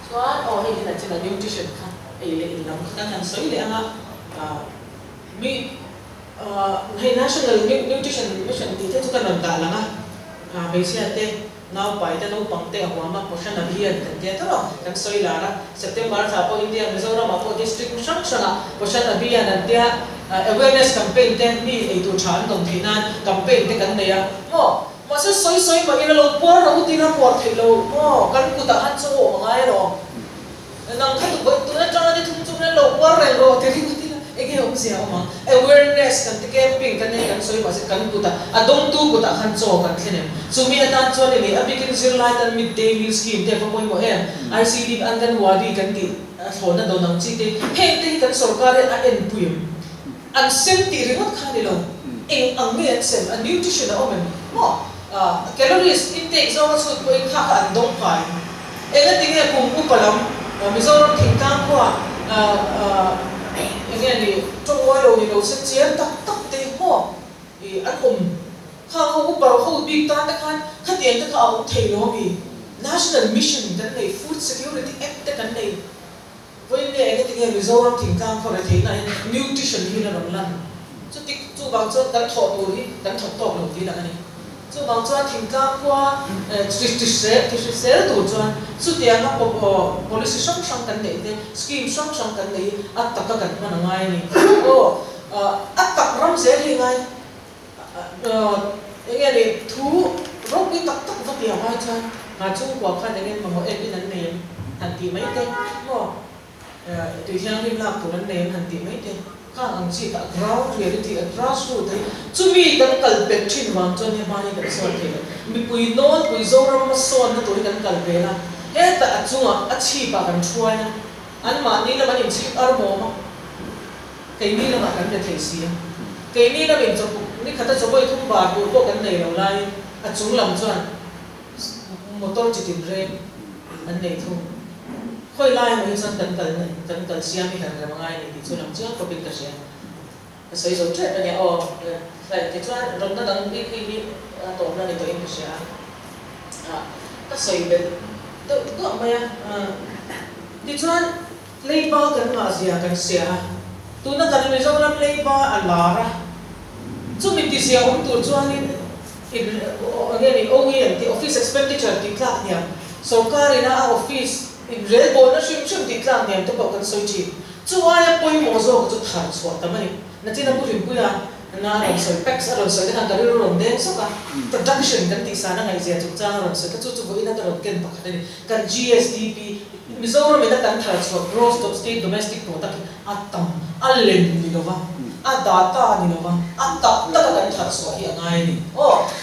so he na china nutrition kha le in nam kha kan soi le anga mi hey national nutrition mission ti te chu kan da la nga be sia te now pai ta no pangte awama portion abhiyan te to kan soi lara September tha po India Mizoram po district shang portion abhiyan te awareness campaign te ni ei tu than tong thina campaign te kan neya mo se soi ma ina lo por ro ti na por thei lo kan ku ta han chu ngai ro nang kha tu tu na chang ni thum chu na lo por re ro te ri ti na ege hom sia ma awareness rice kan camping kan nei kan soi ma se kan puta adong tu puta khan cho kan thene chumi atan chon ni abikin zirlai tan midday meal scheme te poi mo em ICD angan wadi kan ti thona do nang chi te he te kan sarkar a en puim an sem ti ringot khani lo eng ange sem a nutrition a omen mo calories intake zo so ko kha an dong pai ela tinge kum upalam mizoram thingkang ko ni trong ngôi đầu ni đầu sẽ chiến tắc tắc tê ho ăn khang ho bảo ho big ta ta khan tiền ta khao thầy lo mi national mission kan nei food security act ta kan nei với này cái tiếng Mizoram thỉnh cang có thể thấy này nutrition như là bằng lăn chú tích chú bảo cho đánh thọ tuổi đánh thọ tộc đầu tiên là cái này chú bảo cho thỉnh cang qua tích sẽ tuổi cho chú tiền nó policy song song cái này thế scheme song song cái này ắt tất cả cái mà ngay này ắt tất ram sẽ thì ngay cái này thu rốt đi tất tất vật liệu ngay cho mà chú bảo khăn này mà mọi em đi đánh này thành tỷ mấy cái tùy theo những làm của anh em hành tiệm ấy thế, các anh chị đã ground reality, grassroots thế, chúng mình cần cần biết chuyện vàng cho nên bao nhiêu cái số thế, mình bùi nón bùi dâu ram mà số nó tuổi cần cần biết là, hết tại chúng à, chỉ bảo cần chuối nha, anh mà ní là mình chỉ ở mồm mà, cái ní là mà cần để thấy gì, cái ní là mình chụp, ní khát chụp bôi thùng bạc bôi bôi cái này đâu lại, chúng làm cho một tô chỉ tìm ra, anh này thôi. Khơi lai mà dân cần xem thì hàng ngày này thì tôi làm trước có bên cái xem xây dựng chuyện là nhà lại thì cho rong nó đang đi tổ nó thì tôi em sẽ các xây bên tôi có mấy thì cho lấy ba cái mà gì cần xe tôi nó cần mình làm lấy ba là ra chúng mình thì xe ông tôi cho nên cái OEM thì office expenditure thì khác nhỉ so cái này office real born na shim ti tlang niam to kan soi chi chuaya poi mo zo chu thar chwa tamani na china bu rim puya na ron soi pex ron soi kan ka ron den so ka production kan ti sana ngai zia chu cha ron soi ka chu chu ina ka ron ken pakhat ni kan GSDP mizoram ina kan thar chwa gross domestic product atam allen ni lova a data ni lova a ta kan thar chwa hi ngai ni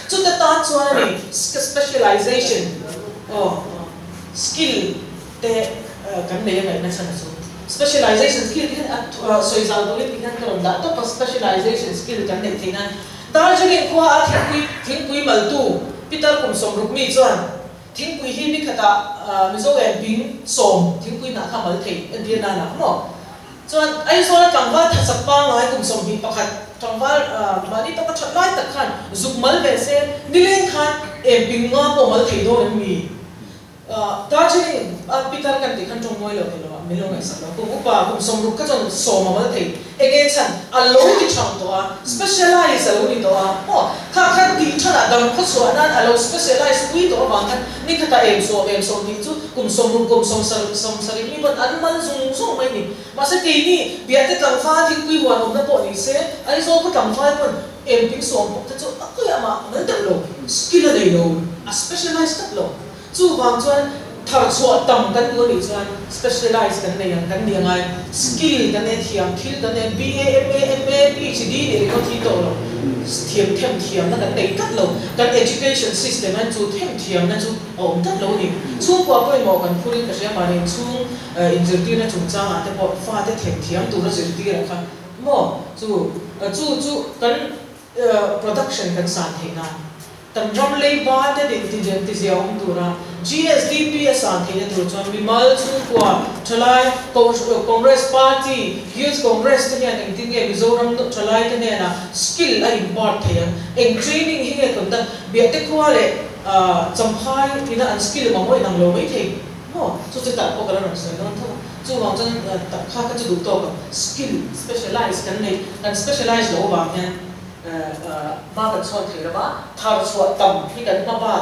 chu ta chwa ni specialization skill te kan nei ngai na sana so specialization skill kan soi zal do le kan kan da to specialization skill kan nei thina darjeeling khwa thingpui mal tu peter kum som ruk mi chuan thingpui hi mi khata mizo en ping som thingpui na kha mal thei dia na mo chuan ai so la kangwa tha sakpa ngai kum som hi pakhat tangwa mani to ka thatlai tak khan zukmal ve se nileng khan em ping nga ko mal thei do mi Darjeeling Peter kan ti khan tong moi lo thelo milo ngai sa lo ko upa kum som ruk ka chon so ma ma thei again chan a lo ti chang to specialize a lo ni to kha ti thana dam kho so anan a lo specialize wi to ba khan ni khata em so ni chu kum som sari ni ban an man zung mai ni ma se ti ni bia te tlang fa thi wi wan om na po ni se ai so ko tlang fa pon em ping som po ta chu akya ma nan ta lo skill nei lo a specialize ta lo chu wang chuan thar chua tam kan go ni chuan specialize kan nei kan ni ngai skill kan ne thiam thil kan ne BA MA PhD ni ko thi to lo thiam na kan nei kat lo kan education system an chu thiam na chu om tat lo ni chu kwa poi mo kan phulin ka sia ma ni chu injirti na chu cha ma te po fa te thiam tu ra zirti ra kha mo chu kan production kan san thei na tan ram lei ba te din ti zia om tu ra GSDP san thei na tu chuan mi mal chu kwa thalai Congress Party Youth Congress te hian eng tin nge Mizoram no thalai te ne na skill a import thei eng training hi nge kon ta bia te khwa le champhai ina an skill ma moi nang lo mai thei mo chu chu ta ko kala ran sai don tho chu wang chan ta kha ka chu du to skill specialize kan nei kan specialize lo ba hian ba kan chon thei ra ba thar chua tam hi kan ma ba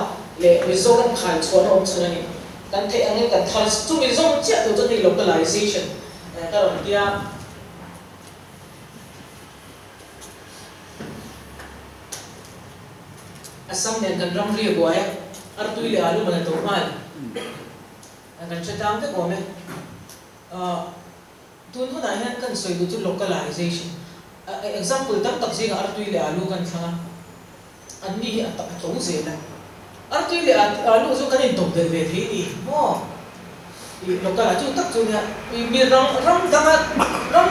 le Mizoram khai chua no chuna ni kan thei ange kan thar chu Mizoram chia to chani localization ka ron dia asam ne kan ram ri boya ar tu le alu mana to mal kan chatang te ko me tun ho na hian kan soi du chu localization example tam tak zinga artui le alu kan thanga anni atak to zela artui le alu zo kan in top del ve thi ni mo i lokala chu tak chu nya mi ram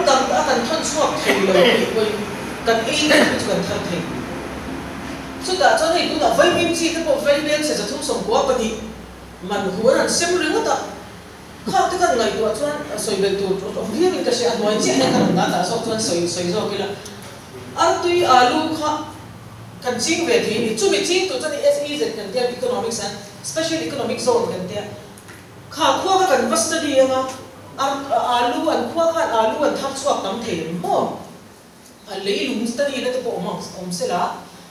dang ta kan thon chuak thei lo koi kan ei kan chu kan thar thei chu da cho nei tu da vai mim chi te po vai bel se thum som ko pa ni man huan an sem ring ta kha te kan ngai tu chuan soi bel tu ri ri ka se anoi chi ne kan na ta so chuan soi zo kila artui alu kha kan ching ve thi ni chu mi ching tu chani SEZ kan dia economics and special economic zone kan dia kha khua ka kan study anga alu an khua kha alu an thak chuak tam the mo a leilung study na te po om sela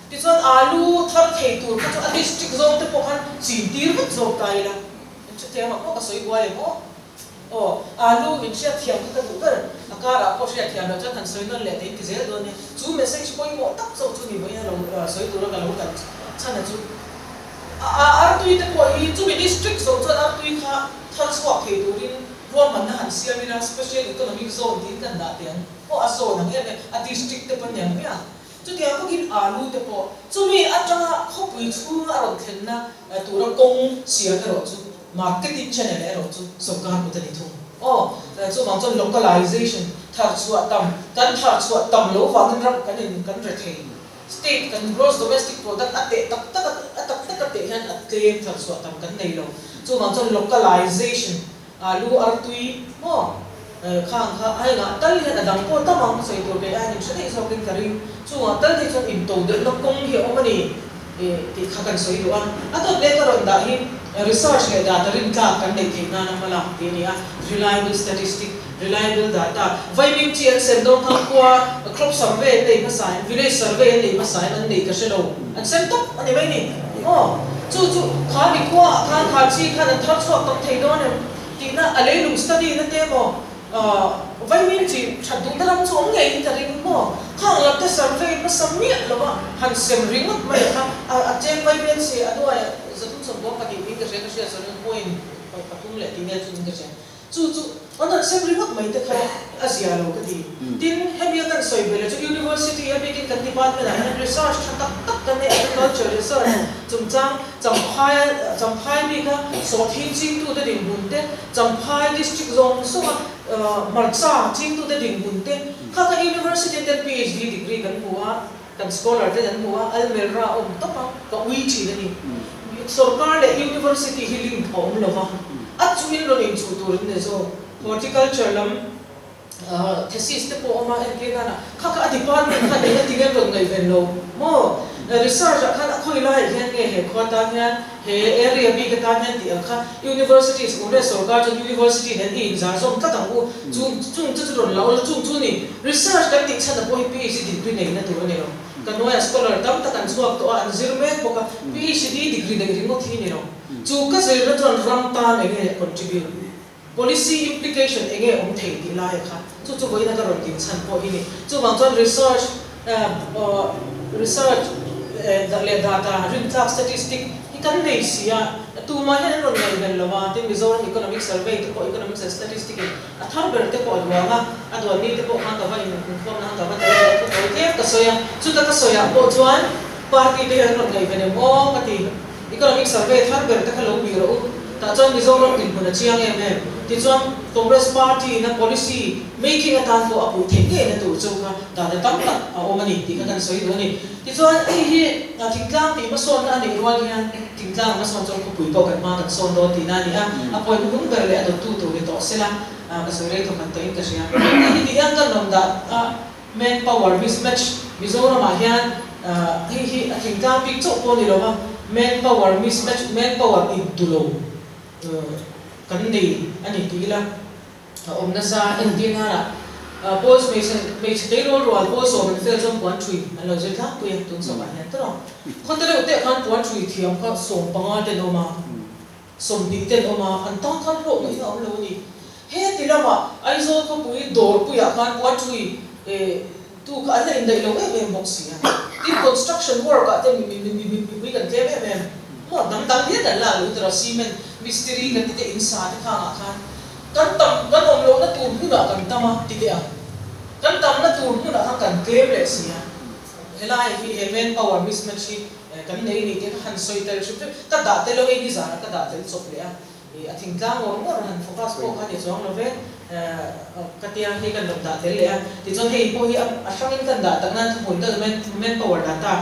ti chuan alu thar thei tur ka chu a district zone te po khan chin tir vat zo kai la chu te ma ko ka soi gwa le mo alu in sia thiam ka du ka akara ko sia thiam na chan soi non le te ti zel do ne chu message point mo tak zo chu ni bo ya lo soi tur ka lo ka chan chu artui te po I chu mi district zone chuan artui kha thar chuak thei turin ruam man na han sia mi na special economic zone din kan da tiang o a zone ang ele a district te pan yang ya chu tiang ko kin alu te po chu mi atanga khopui chu a ron thlen na tura kong sia ka ro chu marketing channel ero chu sokar ko tani thu chu mang chon localization thar chu atam kan thar chu atam lo wang ram kan in kan re thei state kan gross domestic product ate tak te hian at claim thar chu atam kan nei lo chu mang chon localization alu artui mo khang kha ai nga tal hian adang po tamang sei to ke ai nim se so kin kari chu nga tal de chon in to de lo kong hi omani ti kha kan soi do an ato le ka ron da hi research le data rin ka kan nei the na na mala ti ni a reliable statistic reliable data vai mim chi an sem dong thang kwa crop survey nei ma sai village survey nei ma sai an nei ka shelo an sem to ani mai ni chu kha ni kwa kha chi kha na thar chok tam thei do ne ti na ale lung study na te mo vai mim chi thadung daram chong ngei ta ring mo khang lap te survey ma sammi lo ma han sem ring mai kha a chen vai mim si adwa zatum som bo pa ti mi ka se so point patum le ti ne chu ni ka chu on sem ring mai te kha asia lo ka ti tin Hamilton soi bele chu university a big kan department and research tak kan ne agriculture research cham phai mi ka so thin ching tu de ding bun te cham phai district zone so marksa ching tu de ding bun te kha ka university te PhD degree kan huwa kan scholar te kan huwa almera to pa ka ui chi ni sarkar le university healing thom lo ma chuin lo in chu tur ne so horticulture lam thesis te po ma en ke na kha department kha de ti gen ron ngai ven lo mo research kha khoi lai hian nge he khota hian he area bi ka ta hian ti kha universities ure sarkar jo university ne in za som ta tang u chung ron lo chung ni research ka ti chha da po PhD degree nei na tu ne lo kan noya scholar tam ta kan chuak to an zirme ko ka PhD degree nei ringo thi ni lo chu ka zir na chon ram ta ne contribute policy implication enge thei ti la kha chu boina ka ron tin chan po ini chu bang chon research da le data rin tak statistic ikan nei sia tu ma hen ron nei ben lawa tin Mizoram economic survey to economics and statistics athar ber te ko adwa adwa ni te ko ha ka va in form na ka va te ko te ka soya chu ta ka soya po chuan party te hen ron nei ben mo ka ti economic survey thar ber te ka lo bi ro ta chon Mizoram tin buna chiang em ti chuan Congress party na policy making atan ko apu thenge na tu chu ka da tam ta omani ti ka kan soi do ni ti chuan hi thingtlang ti ma son na ni rual hian thingtlang ma son chon ko pui to kan ma kan son do ti na ni a poi bung ber le ado tu ni to sela ka soi re to kan to in ka sia ni ti ang kan nom da manpower mismatch Mizoram ma hian hi thingtlang pi chok po ni lo ma manpower mismatch manpower in tulo kan nei ani tila omna sa endina post me role role post on fel som quan thui alo je tha pu tun so ba hen tro khon te te khan quan thui thiam kha som panga te no ma som dik te no ma an ta khan ro ni om lo ni he tilama ai zo ko pui dor pu ya khan quan thui tu ka le indai lo box ya ti construction work ate mi kan tle mo dam dia dan la lu tra cement mystery kan ti insa te kha khan kan tam kan om lo na tu hu na kan tama ti te kan tam na tur mu na kan claim le sia helai hi event power mismatch kan nei ni te han soiter shup ka da te lo ei zara ka da te chop le a thing tlang or han focus ko kan ni chong lo ve ka tia hi kan lo da te le a ti chon hei po hi a thangin kan da tak nan thun ka men power data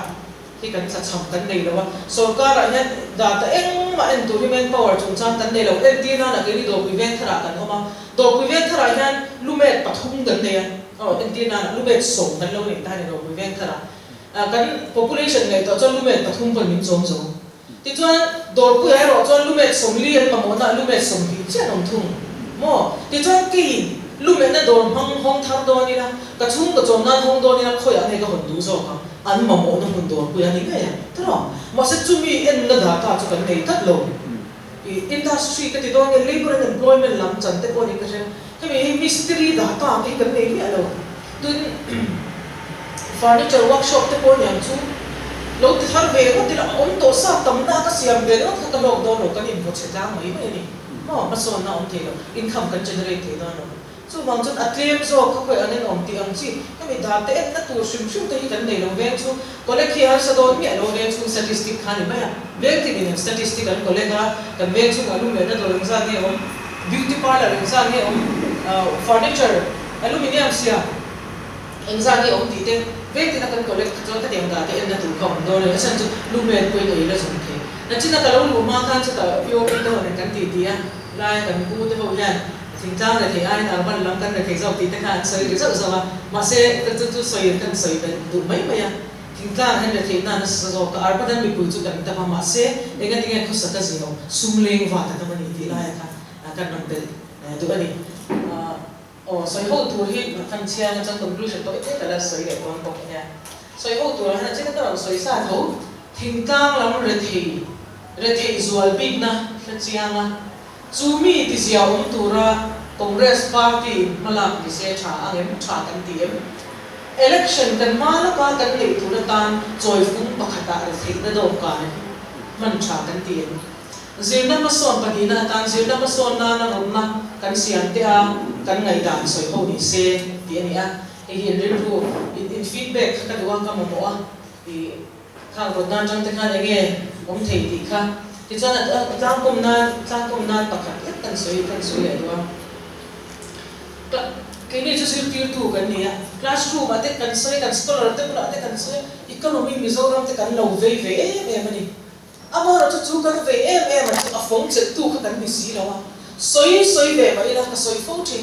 hi kan sa cham kan nei lo wa sarkar a hian data eng ma en tu men power chung chang kan nei lo ti na ke ni do event thara kan oma do event thara hian lumet pathum kan nei a ti na lumet som kan lo ni ta ni do event thara kan population nei to chon lumet pathum kan min chom chom ti chuan dor pu ai ro chon lumet som li an pamona lumet som ki chen om thung mo ti chuan ki lumet na dor hong thar do ni la ka chung ka chom na hong do ni la khoi an he ka hon du so ka an mamo na hon dor pu ya ni ga ya tro ma se chumi en na data chu kan nei tat lo industry ka ti do ni labor and employment lam chan te ko ni ka se ka mystery data ki kan nei ni alo tun furniture workshop te ko ni chu lo ti thar ve ko ti la on to sa tam na ka siam ve no ka lo do lo kan in ko che jang mai mai ni mo ma so na on te lo income kan generate te do no so mang chon atleam zo ka ko anen om ti ang chi ka mi da te na tu shum shum te kan nei lo ve chu collect here sa do mi lo ve chu statistic khan ba ya ve ti ni statistic kan collect kan ve chu alu me na do ring sa ni om beauty parlor ring sa ni om furniture aluminium sia ring sa ni om ti te ve ti na kan collect cho ta dem da te en na tu khom do le san chu lu me ko to ila zum ke na china ka lo lu ma kan cha ta yo ke to ne kan ti ti ya lai kan ku te ho yan thing tang le thei ai na ban lam kan le thei zau ti te khan soi ri zau zau ma se ta chu soi kan soi ben du mai mai ya thing tang han le thei na na sa zo ka ar pa dan mi pu chu kan ta ma se e ga ti ga khu sa ka zi no sum leng wa ta ma ni ti lai ka kan nam te du ani soi ho tu hi kan chia na chang conclusion to te ka la soi le kon ko nya soi ho tu na china ta soi sa tho thing tang lam re thei zual big na la chia nga chu mi ti sia tu ra congress party malak ti se tha angem tha kan ti em election kan mala ka kan le tu na tan joy fung pakhata re thei na do ka man tha kan ti em zirna ma son pa ni na tan zirna ma son na na rom na kan sian te a kan ngai dan soi ho ni se ti ani a e hi rin ru in feedback ka duwa ka mo a i khang ro dan jang te kha nge om thei ti kha ti chana tlang kom na pakhat et kan soi le duwa ke ni chu sir tir tu kan ni a classroom ate kan soi kan scholar te pula te kan soi economy mizoram te kan lo ve mani amara chu kan ve a phong che tu ka kan ni si lo a soi ve mai la ka soi fo chi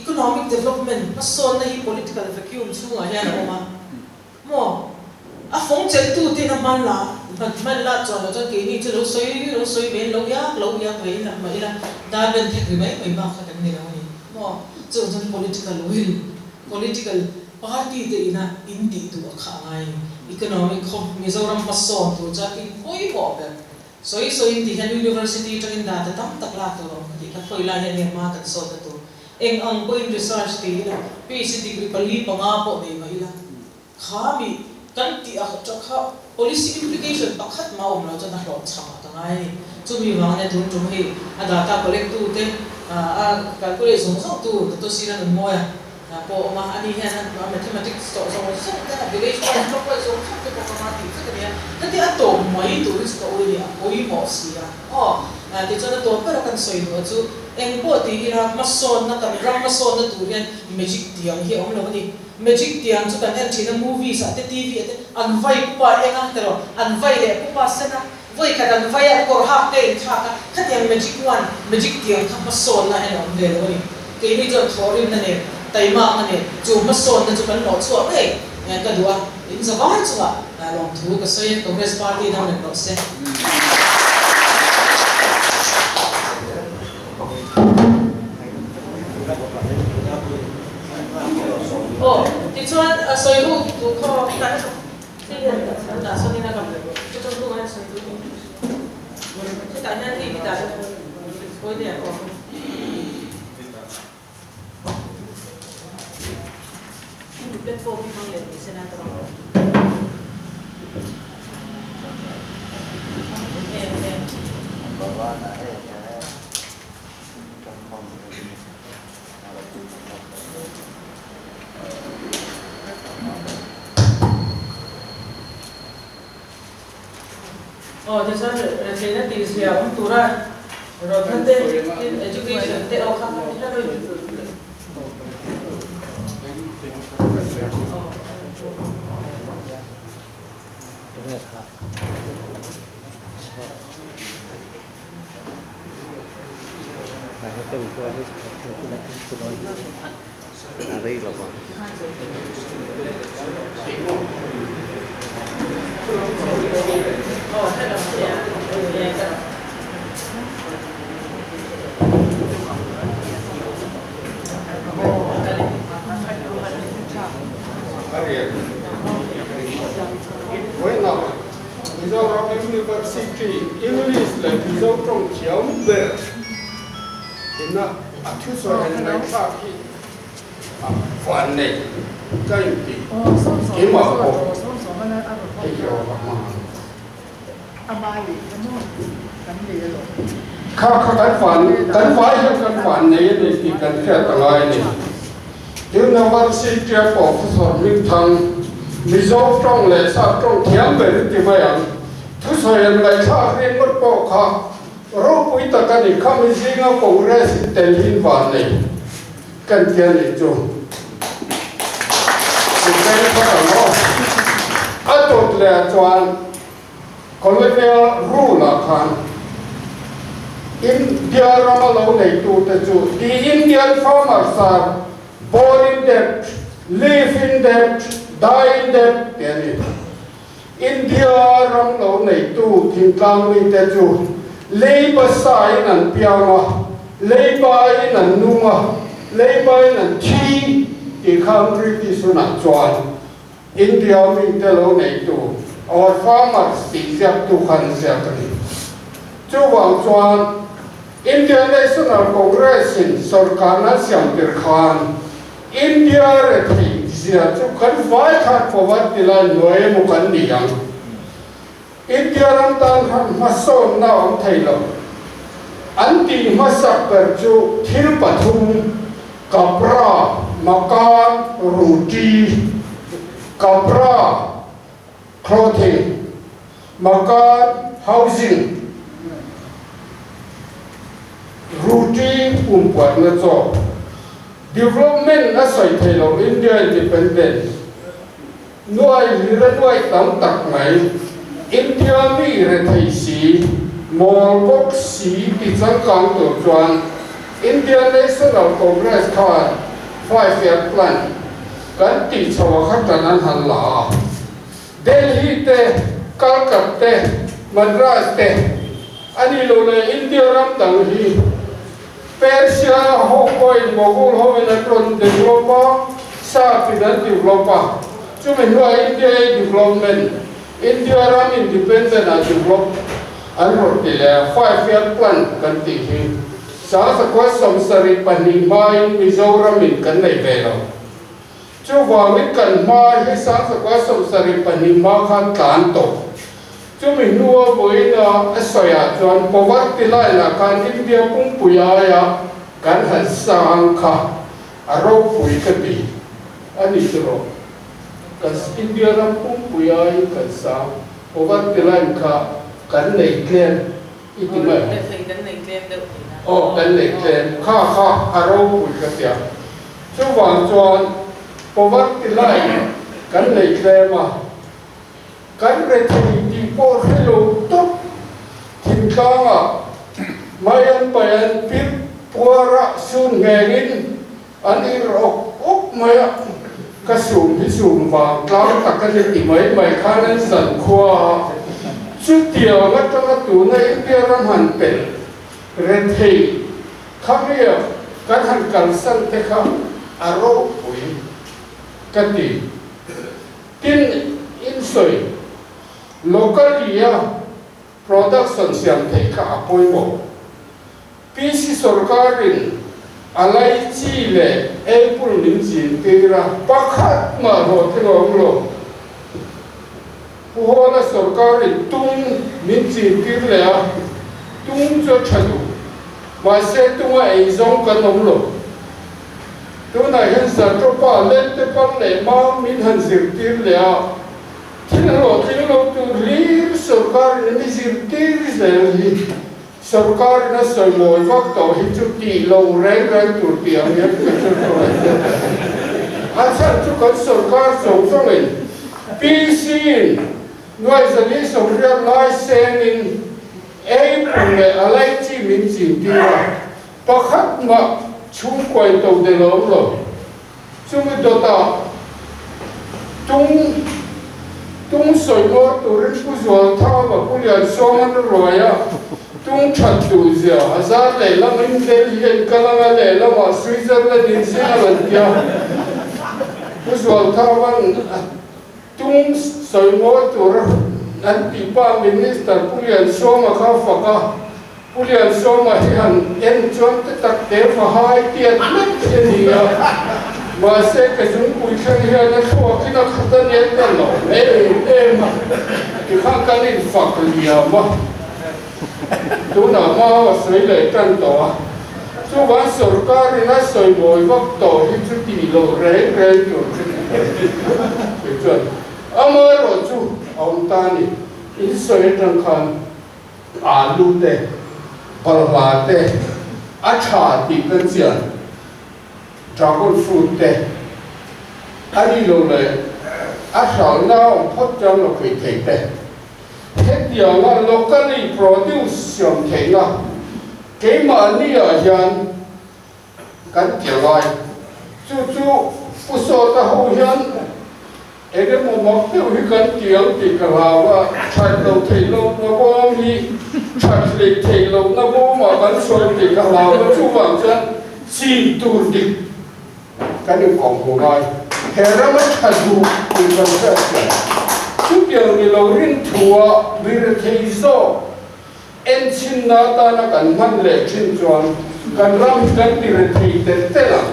economic development ma son na hi political vacuum chu a hian ma mo a phong che tu ti na man la chon lo chon ke ni chu lo soi ve lo ya ve na mai la da ben the ri mai ma ka kan ni lo ni mo chu political party te ina indi tu kha ngai economic mizoram ma son tu cha in koi bo ben soi ti han university tang in da tam tak la to ti ka khoi la ne ma kan so ta tu eng ang ko in research ti na PhD degree pali pa nga po me mai la kha mi kan ti a cha kha policy implication pakhat ma om lo cha na lo chama ta ngai chu mi wa ne tu he a data collect tu te a calculation so tu to sira no mo ya po ma ani hian mathematics to so ta village ko so ko ma ti ka ya ta ti a to mai tu is ko ri a oi mo sia ti chona to para kan soi no chu eng po ti ira ma son na kan ram ma son na tu hian magic tiang hi om lo ni magic tiang chu kan en thina movies ate TV ate an vai pa enga tero an vai le pa sena voi ka dan vai a kor ha te tha ka khatiang magic tiang kha ma son na en om ve lo ni ke ni jo thorim na ne tai ma ma ne chu ma son na chu kan lo chu a ne ka duwa in zawai chu a long thu ka soi congress party na ne lo se ti chuan soi hu tu kho ta ti da so ni na ka chu chu lu an soi tu ti ta na ti da ko de ko platform ni mang le senator Oh, this one China is here. Tura, Rodhante in education. They all come. Mizoram University English là Mizoram trong chiếu về thì nó thứ số này là khác khi phần này cái gì cái mà có cái gì mà khác cái phần này thì cái cái này này University Professor Minh Thăng Mizoram trong lệ sa trong thiam về thì vậy à thứ số này là khác riêng một bộ khác rồi bây giờ cái này không gì ngã Congress tên hình vàng này cái tiền này chứ cái này có đâu à tốt là toàn colonial rule là khan India ramalo này tu ta chứ the Indian farmers are born in debt, live in debt, die in debt tiền này India ramalo này tu thinh cang này ta chứ lấy bớt sai năn piao mà lấy bay năn nu mà lấy bay năn thi thì country thì số năn chọn India mình ta lâu này tu our farmers thì giáp tu khăn giáp này chú vàng chọn Indian National Congress sarkar na siam tir khan India re thi zia chú khăn vai khan forward tilai noe mu kan niang India ram tan han mason na am thailo anti masak per chu thil pathum kapra makan roti kapra clothing makan housing roti umpat na cho development na soi thailo India independent nuai lira nuai tam tak ngai India mi re thai si mol bok si ti chang kang to chuan Indian National Congress khan 5-year plan kan ti chawa khat nan han la Delhi te Calcutta te Madras te ani lo le India ram dang hi Persia Hong Kong Mogul Hovenatron developer sa pidan developer chu men India development India ram independent and develop and rotile 5-year plan kan ti hi sa kwa samsari pani mai Mizoram in kan nei velo chu wa mi kan mai hi sa kwa samsari pani ma khan tan to chu mi nuwa boi na asoya chuan powat tilai na kan India pung puya ya kan han sang kha aro pui ka ti ani tro kas India ram pung puya kan sa powat tilai kha kan nei klen iti mai kan nei klen kha aro pui ka ti chu wang chuan powat tilai kan nei klen ma kan re thi por hello top thim kanga mayan payan pir puara sun ngengin ani rok op maya kasum hisum wa tlang takani ti mai khanan san khwa chu tiao na tanga tu na India ram han pen re thei khamia kan han kal san te kha aro pui kati tin in soi local area production siam thei kha apoi mo PC sarkarin alai chi le apple nin chin tira pakhat ma ro te lo puhola sarkarin tung nin chin tir le tung cho chadu ma se tung ai zong kan om lo tu na hen sa to pa le te pa le ma min han sir tir le Thil lo tu lir sarkar ni zirtir zel sarkar na soi moi vak to hi chu ti lo reng tu tiang ya chu asan chu kan sarkar song song in PC noi zali song ria lai sen in ei pung le alai chi min chi ti ra pakhat ma chung kwai to de lo chu mi do ta tung soi mo tu rin pu zual tha ma pu lian so man roya tung chat tu zia azar le la min de yen kalanga le la ma Switzerland in Zealand ya pu zual tha wan tung soi mo tu an pi pa minister pu lian so ma kha fa ka pu lian so ma hi han en chon te tak te fa hai tiat met ni ya mà sẽ cái chúng cùi khăn hiền nó thua khi nó khát tân yên tân lẩu êm mà thì khăn cái này phật nhiều mà chú nào mà sấy lệ tân tổ chú bán sầu cá thì nó sấy mồi vóc tổ thì chú tì lộ rén chuẩn chuẩn ơi rồi chú ông ta này in sấy trong khăn alu tê palva tê acha tì cân xiên dragon fruit te ani lo le a sao na phot chang lo khoi thei te hết dia nga locally produce siam thei na ke ma ni a hian kan tia lai chu pu so ta ho hian ege mo mo te hi kan tiang ti ka la wa chai lo thei lo na bo hi chai le thei lo na bo ma kan so ti ka la wa chu wang chan sin tu dik cái điềuของผู้น้อยเฮระมัชดูเป็นคนเชื่อทุกอย่างที่เราเรียนทัววิริเทโซเอ็นชินนาตานักันมันเล็กชินจวนกันรำกันวิริเทเตเตลัง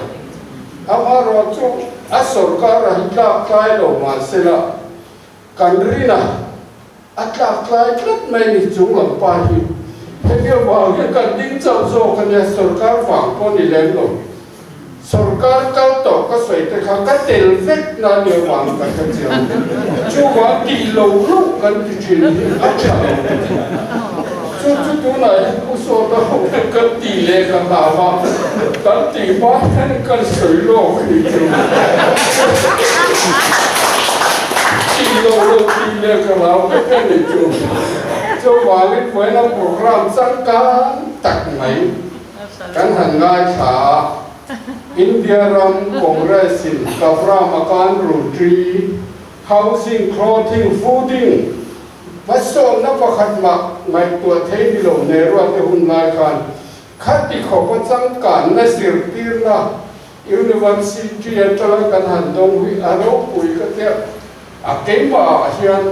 อามาเราจูอาสรการหิตาคลายลงมาเสละกันรีนะอัตลาคลายคลับไม่มีจุงหลังไปเดี๋ยวบอกกันดิ้งเจ้าโซกันเนี่ยสรการฝังคนอีเล่นลงसरकार कल तो का सोईते खा का तेल फेक ना निर्माण करते जाओ जो वहाँ की लोगोंกันจริงअच्छा जो ना उस ओर होกันตีเลกันลาวกันตีบ้านกันสวยโลกนี่ตีโลตีเลกันลาวกันนี่जोว่าลิฟไว้นะโปรแกรมสังกัดตักไหมกันหันง่ายขา India Ram Congress in Kavra Makan Rotary Housing Clothing Fooding วัดโซนนับขัดมาในตัวเทนิโลในรัฐหุ่นนายการคัดที่เขาก็สังการในสิริพิรนะ University จะละกันหันดงวิอารมณ์ปุยก็เทียบอาเกมว่าเฮียน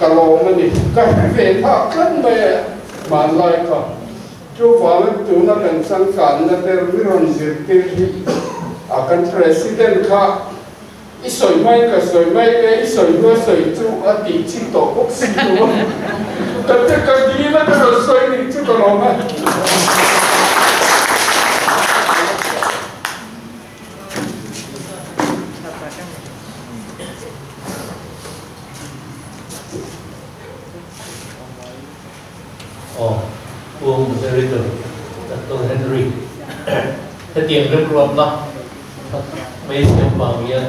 กะโลมันนี่ก็เวทาคลั้นไปมาไล่ก็จูฟ้าเล็กตัวนักการสังการนักเรียนวิรันสิริพิรอาการ President ค่ะอีสวยไม่ก็สวยไม่เลยอีสวยก็สวยจูอดีตชิโตะพวกสิตัวแต่จะกันดีนะก็สวยนี่จูก็ลองนะอ๋อพวงเฮนรี่ตัวเฮนรี่ถ้าเตรียมเรียบรวมนะไม่เสียบางเรียน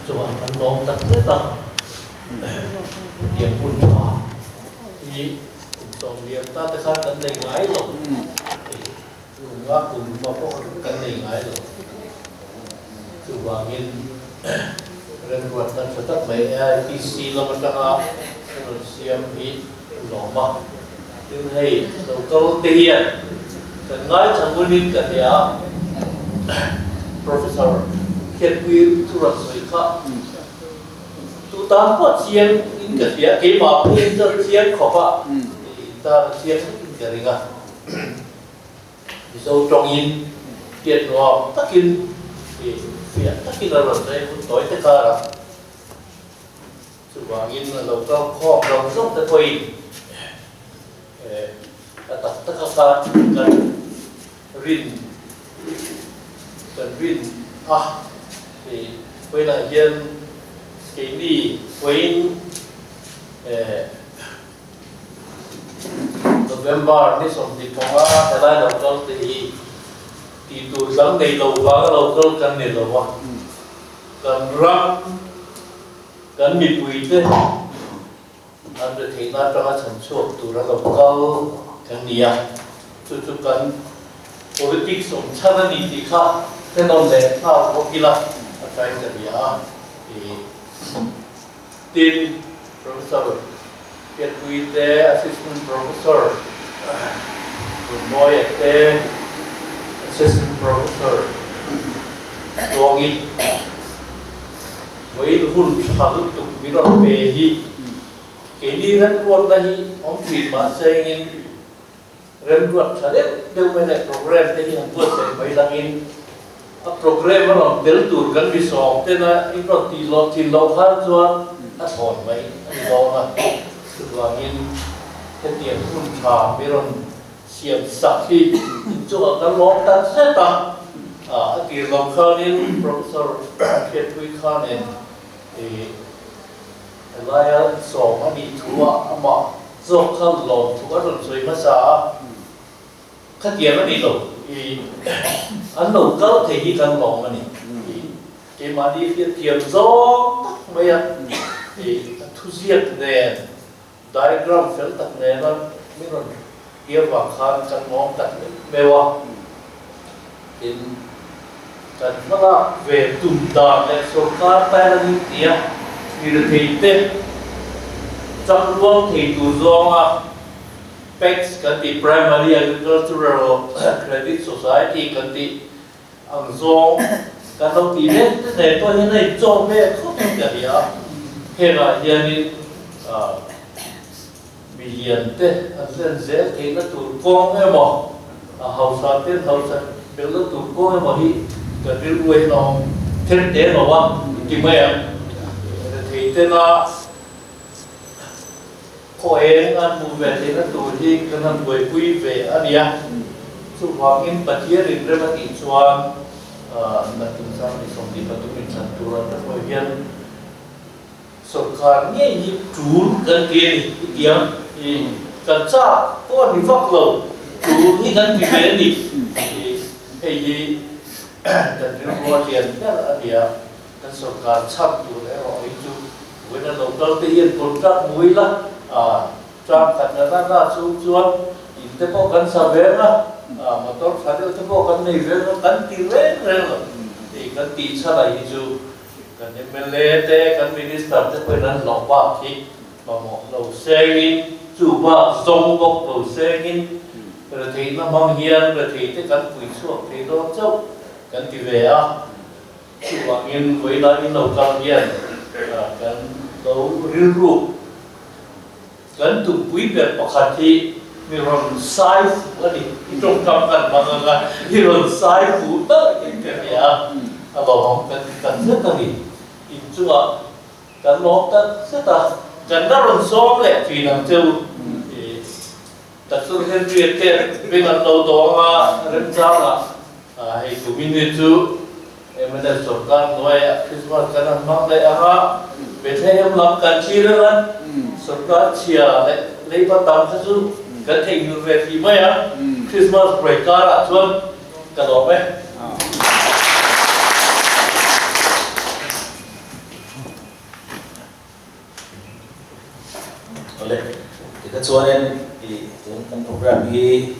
ส่วนมันน้องตัดเลือดเตรียมปุ่นชาที่สองเรียนตัดแต่ขาดกันในหลายหลงคุณว่าคุณมาพบกันในหลายหลงคือบางเรียนเรียนรวดนั้นจะตัดไม่ไอ้ที่ซีเรามันจะหาเสียมพีหล่อมากจึงให้เราก็เตียนกันง่ายทำบุญกันเนี่ย Professor เขียนวิวธุรกิจค่ะตัวตามก็เชียนอินกับเดียเกี่ยวกับอินจะเชียนขอบะตาเชียนอินกับอะไรกันที่เราตรงอินเปลี่ยนว่าถ้ากินเสียถ้ากินอะไรใช้คุณต่อยตะการะส่วนอินเราก็ครอบเราต้องตะคุยตัดตะการกันรินกันรินเวลาเย็นสกีนี่เว้น November ni som di ponga helai local ti tu sang dei lo ba local kan ni lo wa kan ram kan mi pui te an de thei na ta chan chuak tu ra local kan nia chu kan politics som chana ni ti kha te non le tha ko kila a trai ta bia tin professor Get with the assistant professor, boy at the assistant professor. Dogi, với hun thằng tục bị nó về gì, cái đi rất quan đây, ông thủy mà xây in, rất quan trọng đấy, đâu phải là program đấy thì không có thể phải là in, program mà làm đến tuổi gần bị sòng, thế là in nó thì lo khác cho, thổi mấy, lo mà. Wangin ketiak pun cha beron siap sakhi coba kan lontar seta di lokalin profesor Ketwi Khanen laya so ani tua ama zokal lon tua ron soi masa ketiak ani lo an lokal thei kan long ani ke madi ketiak zok maya thu ziak ne diagram fel tak nena miron ia wakhan kan mong tak mewa in kan mala ve tum da le sarkar ta la ni tia ni thei te cham luang thei tu zonga PACS kan ti Primary Agricultural Credit Society kan ti ang zong kan lo ti ne to ni nei zo me kho ta dia he la yani billion te anh sẽ thấy nó tụt con em mà hậu sản tên hậu sản nếu nó tụt con em mà đi cái điều quay nó thêm thế mà quá thì mấy em thì tên là có em anh mua về thì nó tụt đi cái thằng quay quy về anh đi à chụp hoàng in bát chia thì rất là ít xoan là chúng ta đi xong đi bắt tụi mình sản xuất ra mọi viên sarkar nghe như chủ cần kia đi cần cha có đi phát lộ chủ như cần bị về đi cái gì cần đi mua tiền đó là gì à cần sarkar chấp chủ để họ đi chú với nó đầu tư tự nhiên còn các mũi là trang thật là ra xuống xuống nhìn thấy có cần sao về đó mà tôi phải được thấy có cần này về nó cần tiền về rồi thì cần tiền sao lại chú kan MLA te kan minister te ko nan lo ba ki ma mo lo sengin chu ba zong bok lo sengin rồi thì nó mong hiền rồi thì te kan pui chuak thì do chau kan ti ve a chu wa ngin với la in lo kan hiền kan lo rin ru kan tu pui be pakhat thi mi ron sai ani trong kam kan ma nga hi ron sai fu ta in ke ya kalau kan sekali itu kan lokal seta kan dalam soal thì làm châu đặc sự hiện việc cái bên làm đầu đó rất sao là hay của mình chú em đã chọn các loại Christmas cái năm mang lại về thế em làm cần chi đó chọn các chia lấy bắt tạm cái chú cái thành về thì mấy Christmas break cả chuan cái đó mấy oleh kita cuanen di dalam program ini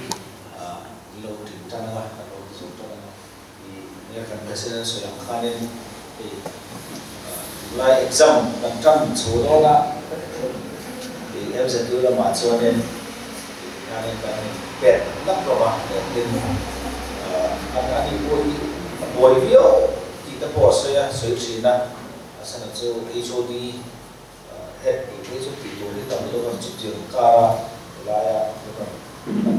lo di tanah lo di tanah di mereka presiden Sri Lankanen di mulai exam tentang cuaca di MCQ lah mak cuanen kan pet nak berapa dan anak ini boy video kita pos ya China asal itu HOD head itu itu kami tu kan cuci kara laya kan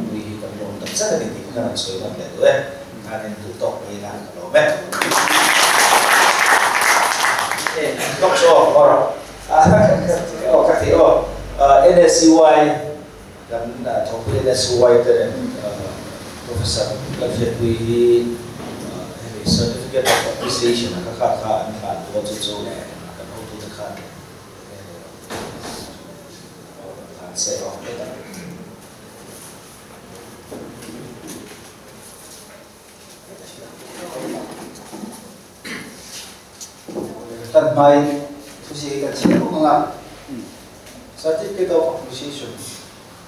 bui kan long tak sana ni kan soal nak tu kan itu top ni lah kalau top show orang kata NSCY dan top NSCY tu Profesor Lafayette bui certificate of appreciation kakak kan tu tu sẽ có cái đó tan mai susi ka chhe ko nga certificate of appreciation.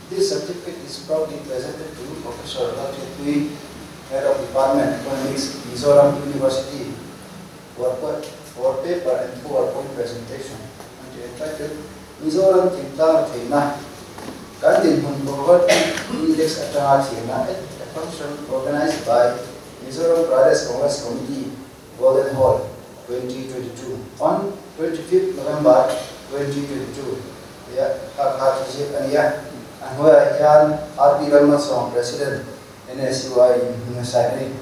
This certificate is proudly presented to Professor Dr. Tui, Head of Department Economics, Mizoram University, for paper and PowerPoint presentation. Entitled Mizoram Tinta Thina Kantin Hunbover Index Atanga Thina, a function organized by Mizoram Pradesh Congress Committee, Golden Hall, 2022. On 25th November 2022, and where Yan R.P. Ramaswamy, President, NSUI, signing.